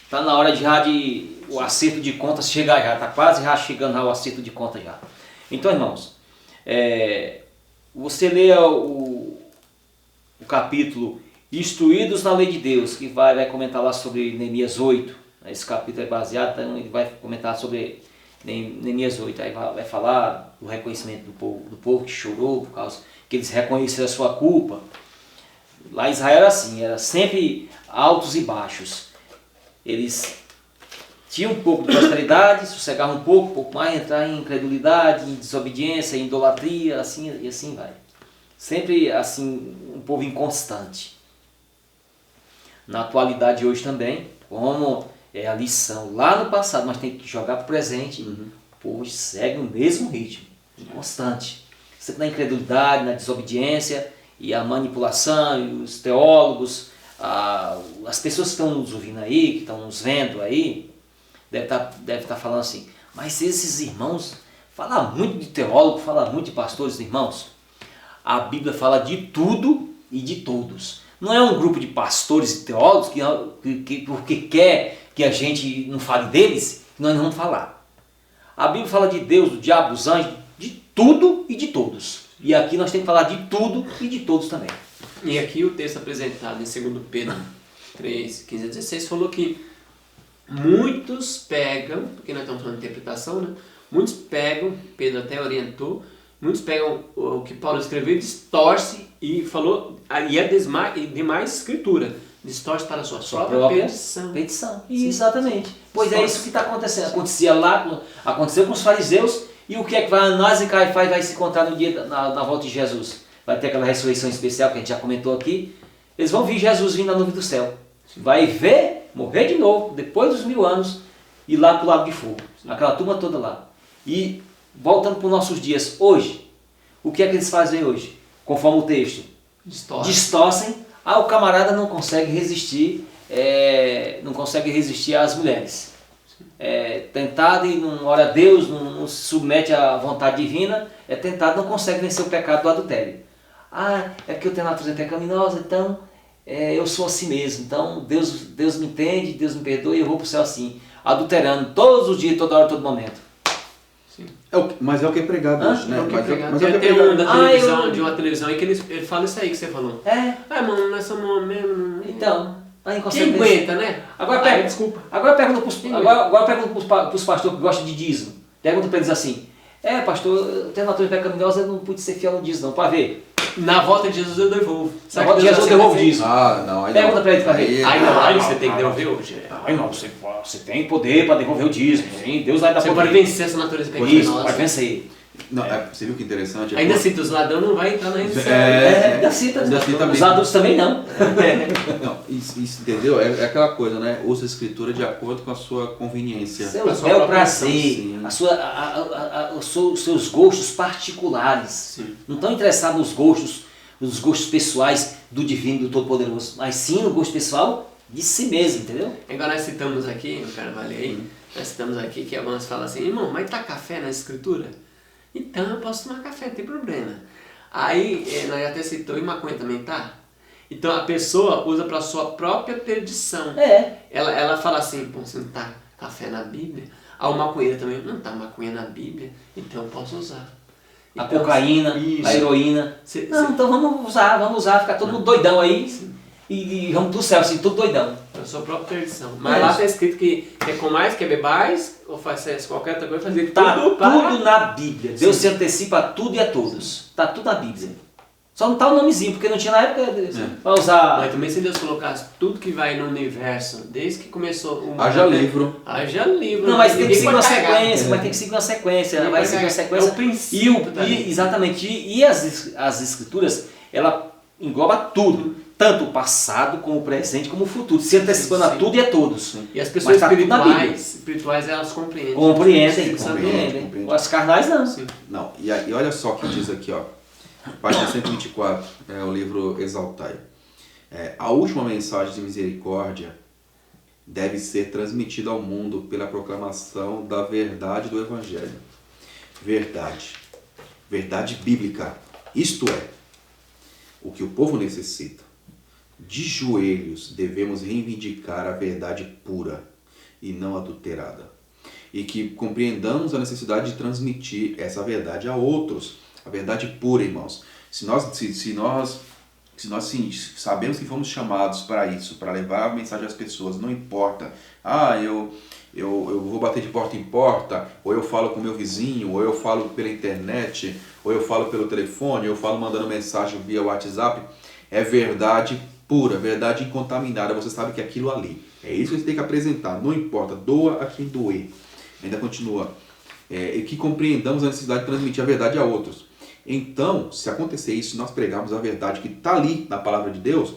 está na hora de o acerto de contas chegar já, está quase já chegando o acerto de contas já. Então, irmãos, você lê o capítulo Instruídos na Lei de Deus, que vai comentar lá sobre Neemias 8, esse capítulo é baseado, então ele vai comentar sobre Neemias 8, aí vai falar do reconhecimento do povo que chorou, por causa que eles reconheceram a sua culpa. Lá em Israel era assim, era sempre altos e baixos. eles tinham um pouco de prosperidade, sossegavam um pouco mais, entrar em incredulidade, em desobediência, em idolatria, assim e assim vai. Sempre assim, um povo inconstante. Na atualidade hoje também, como é a lição lá no passado, mas tem que jogar para o presente, o povo segue o mesmo ritmo, inconstante. Sempre na incredulidade, na desobediência, e a manipulação, e os teólogos, as pessoas que estão nos ouvindo aí, que estão nos vendo aí, deve estar falando assim, mas esses irmãos falam muito de teólogo, falam muito de pastores, irmãos. A Bíblia fala de tudo e de todos. Não é um grupo de pastores e teólogos que porque quer que a gente não fale deles, que nós não vamos falar. A Bíblia fala de Deus, do diabo, dos anjos, de tudo e de todos. E aqui nós temos que falar de tudo e de todos também. E aqui o texto apresentado em 2 Pedro 3, 15 a 16 falou que muitos pegam, porque nós estamos falando de interpretação, né? Muitos pegam, Pedro até orientou, muitos pegam o que Paulo escreveu e distorce e falou, e é demais escritura, distorce para a sua própria petição. Exatamente. Pois é isso que está acontecendo. Acontecia lá, aconteceu com os fariseus, e o que é que Anás e Caifás vai se encontrar no dia na volta de Jesus? Vai ter aquela ressurreição especial que a gente já comentou aqui. Eles vão ver Jesus vindo na nuvem do céu. Vai ver, morrer de novo, depois dos 1000 anos, e lá para o lago de fogo. Aquela turma toda lá. E voltando para os nossos dias, hoje, o que é que eles fazem hoje? Conforme o texto. Distorcem. O camarada não consegue resistir, às mulheres. Tentado e não ora a Deus, não se submete à vontade divina, é tentado, não consegue vencer o pecado do adultério. É porque eu tenho natureza pecaminosa, então eu sou assim mesmo. Então Deus me entende, Deus me perdoa e eu vou para o céu assim, adulterando todos os dias, toda hora, todo momento. Sim. Mas é o que é pregado hoje, né? Tem uma televisão aí que ele fala isso aí que você falou. Mano, nós somos mesmo. Então, quem aguenta, né? Agora pergunta para os pastores que gostam de dízimo. Pergunta para eles assim: pastor, eu tenho natureza pecaminosa, eu não pude ser fiel no dízimo, não, para ver. Na volta de Jesus eu devolvo. Na volta de Jesus eu devolvo o dízimo. Pergunta para ele para ver. Aí você tem que devolver hoje. Você tem poder para devolver o dízimo. Sim, Deus vai dar poder. Você pode vencer essa natureza pecaminosa. Isso, pode vencer. Não, você viu que interessante? Ainda cita os ladrões, não vai entrar na rendição. Ainda cita os adultos também não. Não, isso entendeu? É aquela coisa, né? Usa a escritura de acordo com a sua conveniência. Seu prazer, os seus gostos particulares. Sim. Não estão interessados nos gostos pessoais do divino, do Todo-Poderoso, mas sim no gosto pessoal de si mesmo, entendeu? Agora nós citamos aqui, no Carvalho aí, nós citamos aqui que algumas falam assim, irmão, mas tá café na escritura? Então eu posso tomar café, não tem problema. Aí nós até citou, e maconha também tá? Então a pessoa usa para sua própria perdição. Ela fala assim, pô, você não tá café na Bíblia? O maconheiro também, não tá maconha na Bíblia, então eu posso usar. A cocaína, a heroína. Então vamos usar, ficar todo mundo doidão aí. E vamos pro céu, assim, tudo doidão. É a sua própria perdição. Mas lá está escrito que comais, que bebais, ou faz qualquer outra coisa, fazer tudo na Bíblia. Deus se antecipa a tudo e a todos. Está tudo na Bíblia. Só não está o nomezinho, porque não tinha na época para usar. Mas também se Deus colocasse tudo que vai no universo, desde que começou o mundo. Haja livro. Não, mas tem que seguir uma sequência. Mas tem que seguir uma sequência. Vai seguir uma sequência. É o princípio. Exatamente. E as escrituras, ela engloba tudo. Tanto o passado, como o presente, como o futuro. Se antecipando a tudo e a todos. E as pessoas espirituais, elas compreendem. Compreendem. As carnais não. Sim. Não. E olha só o que diz aqui, ó. Página 124, é o livro Exaltai. A última mensagem de misericórdia deve ser transmitida ao mundo pela proclamação da verdade do Evangelho. Verdade bíblica. Isto é, o que o povo necessita. De joelhos devemos reivindicar a verdade pura e não adulterada. E que compreendamos a necessidade de transmitir essa verdade a outros. A verdade pura, irmãos. Se nós sabemos que fomos chamados para isso, para levar a mensagem às pessoas, não importa. Eu vou bater de porta em porta, ou eu falo com meu vizinho, ou eu falo pela internet, ou eu falo pelo telefone, ou eu falo mandando mensagem via WhatsApp. É verdade pura, verdade incontaminada. Você sabe que é aquilo ali. É isso que você tem que apresentar. Não importa, doa a quem doer. Ainda continua. E que compreendamos a necessidade de transmitir a verdade a outros. Então, se acontecer isso, nós pregarmos a verdade que está ali na palavra de Deus,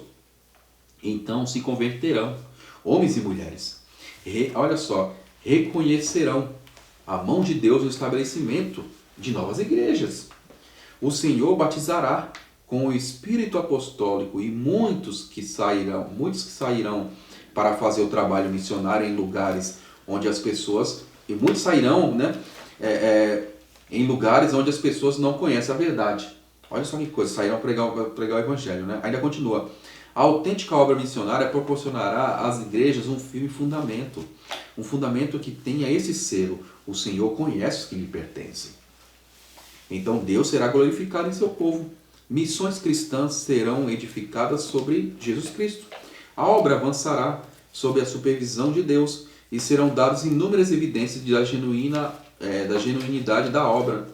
então se converterão, homens e mulheres. Olha só, reconhecerão a mão de Deus no estabelecimento de novas igrejas. O Senhor batizará com o Espírito Apostólico e muitos que sairão para fazer o trabalho missionário em lugares onde as pessoas, e muitos sairão, né, em lugares onde as pessoas não conhecem a verdade. Olha só que coisa, sairão pregar o Evangelho, né? Ainda continua. A autêntica obra missionária proporcionará às igrejas um firme fundamento. Um fundamento que tenha esse selo. O Senhor conhece os que lhe pertencem. Então Deus será glorificado em seu povo. Missões cristãs serão edificadas sobre Jesus Cristo. A obra avançará sob a supervisão de Deus e serão dadas inúmeras evidências da genuinidade da obra.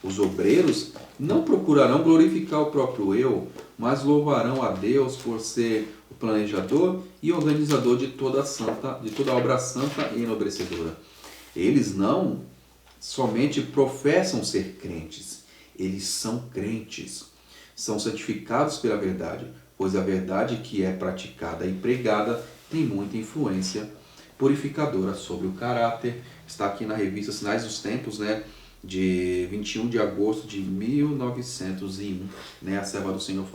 Os obreiros não procurarão glorificar o próprio eu, mas louvarão a Deus por ser o planejador e organizador de toda a obra santa e enobrecedora. Eles não somente professam ser crentes, eles são crentes. São santificados pela verdade, pois a verdade que é praticada e pregada tem muita influência purificadora sobre o caráter. Está aqui na revista Sinais dos Tempos, né, de 21 de agosto de 1901, né, a serva do Senhor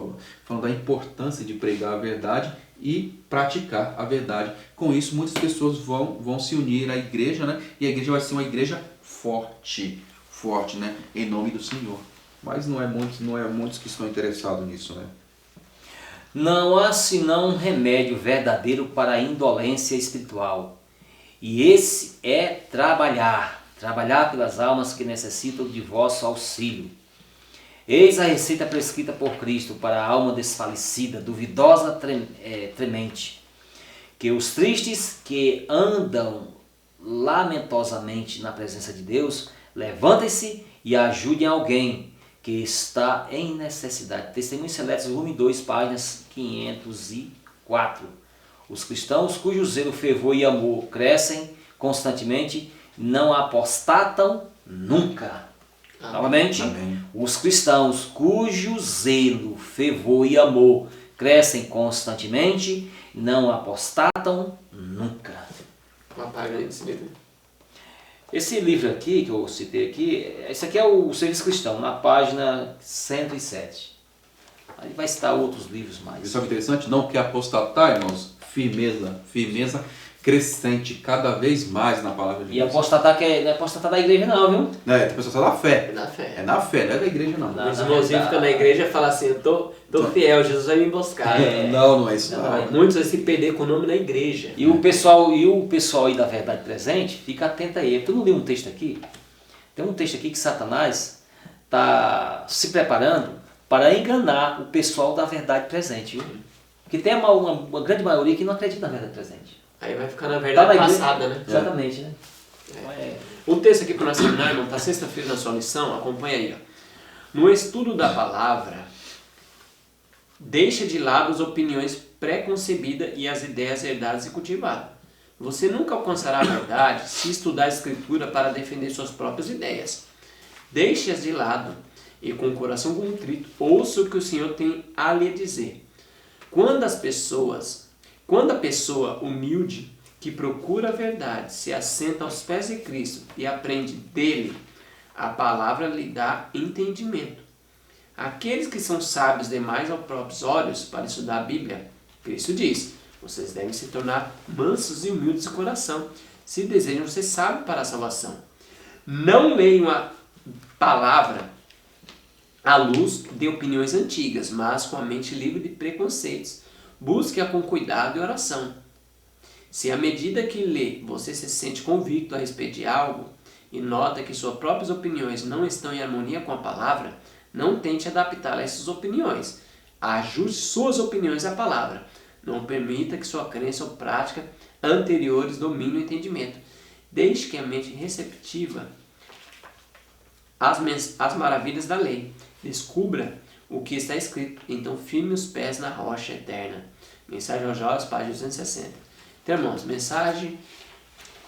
falando da importância de pregar a verdade e praticar a verdade. Com isso, muitas pessoas vão se unir à igreja, né, e a igreja vai ser uma igreja forte, né, em nome do Senhor. Mas não é muitos que estão interessados nisso, né? Não há senão um remédio verdadeiro para a indolência espiritual. E esse é trabalhar pelas almas que necessitam de vosso auxílio. Eis a receita prescrita por Cristo para a alma desfalecida, duvidosa, tremente. Que os tristes que andam lamentosamente na presença de Deus, levantem-se e ajudem alguém que está em necessidade. Testemunhos Seletos, volume 2, páginas 504. Os cristãos cujo zelo, fervor e amor crescem constantemente não apostatam nunca. Amém. Novamente, amém. Os cristãos cujo zelo, fervor e amor crescem constantemente não apostatam nunca. Uma página desse livro. Esse livro aqui, que eu citei aqui, esse aqui é o Serviço Cristão, na página 107. Aí vai citar outros livros mais. Isso é interessante, não quer apostatar, irmãos? Firmeza crescente, cada vez mais na palavra de Deus. E apostatar não é apostatar da igreja não, viu? Não, é apostatar da fé. É na fé. É na fé, não é da igreja não. Os irmãozinhos ficam na igreja e falam assim, eu tô fiel, Jesus vai me emboscar. Não é isso não. Muitos vão se perder com o nome da igreja. E o pessoal aí da verdade presente, fica atento aí. Tu não leu um texto aqui? Tem um texto aqui que Satanás está se preparando para enganar o pessoal da verdade presente, viu? Porque tem uma grande maioria que não acredita na verdade presente. Aí vai ficar na verdade passada, né? Exatamente, né? O texto aqui para nós terminar, irmão, está sexta-feira na sua lição, acompanha aí. Ó. No estudo da palavra, deixa de lado as opiniões preconcebidas e as ideias herdadas e cultivadas. Você nunca alcançará a verdade se estudar a Escritura para defender suas próprias ideias. Deixe-as de lado e com o coração contrito, ouça o que o Senhor tem a lhe dizer. Quando a pessoa humilde que procura a verdade se assenta aos pés de Cristo e aprende dele, a palavra lhe dá entendimento. Aqueles que são sábios demais aos próprios olhos para estudar a Bíblia, Cristo diz, vocês devem se tornar mansos e humildes de coração, se desejam ser sábios para a salvação. Não leiam a palavra à luz de opiniões antigas, mas com a mente livre de preconceitos. Busque-a com cuidado e oração. Se à medida que lê, você se sente convicto a respeito de algo e nota que suas próprias opiniões não estão em harmonia com a palavra, não tente adaptá-la a essas opiniões. Ajuste suas opiniões à palavra. Não permita que sua crença ou prática anteriores domine o entendimento. Deixe que a mente receptiva às maravilhas da lei. Descubra o que está escrito, então firme os pés na rocha eterna. Mensagem aos Jovens, página 260. Então, irmãos, mensagem,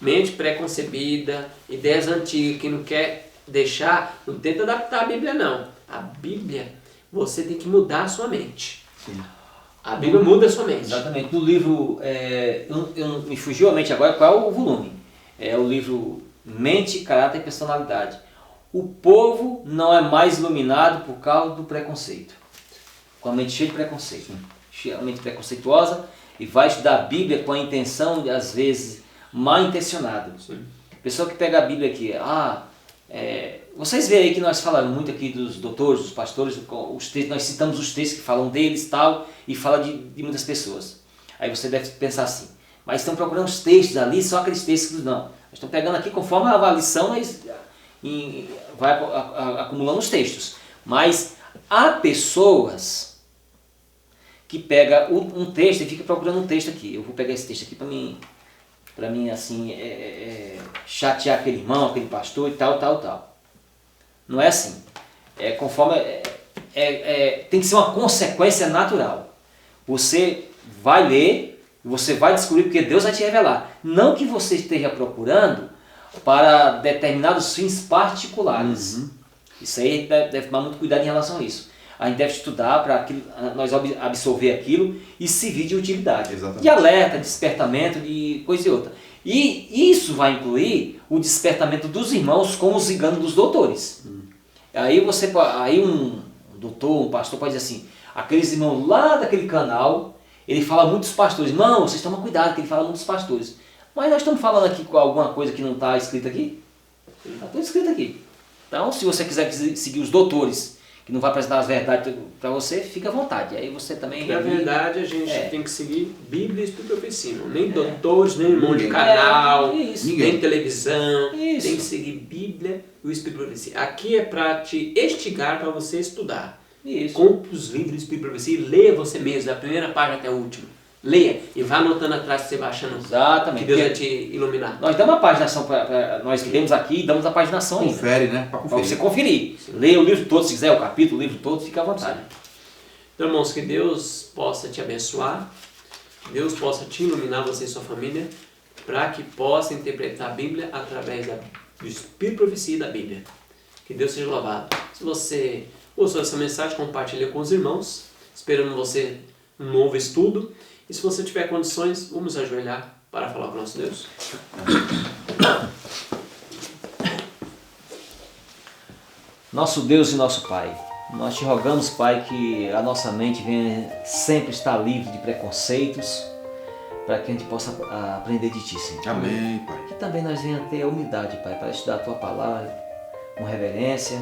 mente preconcebida, ideias antigas que não quer deixar, não tenta adaptar a Bíblia não. A Bíblia, você tem que mudar a sua mente. Sim. A Bíblia muda a sua mente. Exatamente. No livro, me fugiu a mente agora qual é o volume. É o livro Mente, Caráter e Personalidade. O povo não é mais iluminado por causa do preconceito. Com a mente cheia de preconceito. Cheia de mente preconceituosa e vai estudar a Bíblia com a intenção, às vezes, mal intencionada. Pessoa que pega a Bíblia aqui, vocês veem aí que nós falamos muito aqui dos doutores, dos pastores, os textos, nós citamos os textos que falam deles tal, e fala de muitas pessoas. Aí você deve pensar assim, mas estão procurando os textos ali, só aqueles textos que não. Nós estamos pegando aqui conforme a lição, nós vai acumulando os textos. Mas há pessoas que pegam um texto e ficam procurando um texto aqui. Eu vou pegar esse texto aqui para mim assim, chatear aquele irmão, aquele pastor e tal. Não é assim. Tem que ser uma consequência natural. Você vai ler, você vai descobrir porque Deus vai te revelar. Não que você esteja procurando para determinados fins particulares. Isso aí deve tomar muito cuidado em relação a isso. A gente deve estudar para nós absorver aquilo e servir de utilidade. Exatamente. De alerta, de despertamento, de coisa e outra. E isso vai incluir o despertamento dos irmãos com os enganos dos doutores. Aí um doutor, um pastor pode dizer assim, aqueles irmãos lá daquele canal, ele fala muito dos pastores. Não, vocês tomam cuidado que ele fala muito dos pastores. Mas nós estamos falando aqui com alguma coisa que não está escrita aqui? Está tudo escrito aqui. Então, se você quiser seguir os doutores, que não vai apresentar as verdades para você, fica à vontade. Aí você também... Na verdade, a gente tem que seguir Bíblia e Espírito Profecia. Nem doutores, nem irmão de canal, nem televisão. Isso. Tem que seguir Bíblia e o Espírito Profecia. Aqui é para te instigar para você estudar. Isso. Compre os livros do Espírito Profecia e leia você mesmo, da primeira página até a última. Leia e vá anotando atrás que você vai achando Exatamente. que Deus vai te iluminar. Nós damos a paginação, nós que lemos aqui e damos a paginação ainda. Confere, né? Para Para você conferir. Leia o livro todo, se quiser, o capítulo, o livro todo, fica à vontade. Então, irmãos, que Deus possa te abençoar, que Deus possa te iluminar, você e sua família, para que possa interpretar a Bíblia através do Espírito Profecia e da Bíblia. Que Deus seja louvado. Se você gostou dessa mensagem, compartilhe com os irmãos, esperando você um novo estudo. E se você tiver condições, vamos ajoelhar para falar com o nosso Deus. Nosso Deus e nosso Pai, nós te rogamos, Pai, que a nossa mente venha sempre estar livre de preconceitos, para que a gente possa aprender de Ti, Senhor. Amém, Pai. Que também nós venhamos ter a humildade, Pai, para estudar a Tua Palavra com reverência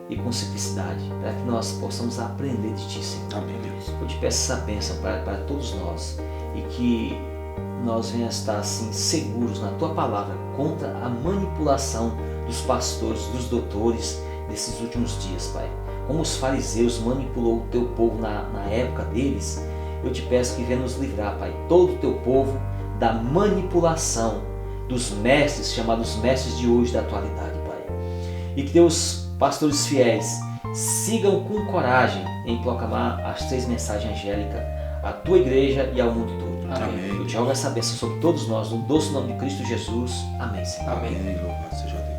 e com simplicidade, para que nós possamos aprender de Ti, Senhor. Amém, Deus. Eu te peço essa bênção para todos nós e que nós venhamos estar assim seguros na Tua Palavra contra a manipulação dos pastores, dos doutores desses últimos dias, Pai. Como os fariseus manipulou o Teu povo na época deles, eu te peço que venha nos livrar, Pai, todo o Teu povo da manipulação dos mestres, chamados mestres de hoje da atualidade, Pai. E que Teus pastores fiéis sigam com coragem em proclamar as 3 mensagens angélicas à Tua igreja e ao mundo todo. Amém. Eu te rogo essa bênção sobre todos nós, no doce nome de Cristo Jesus. Amém, Senhor. Amém. Louvado seja Deus.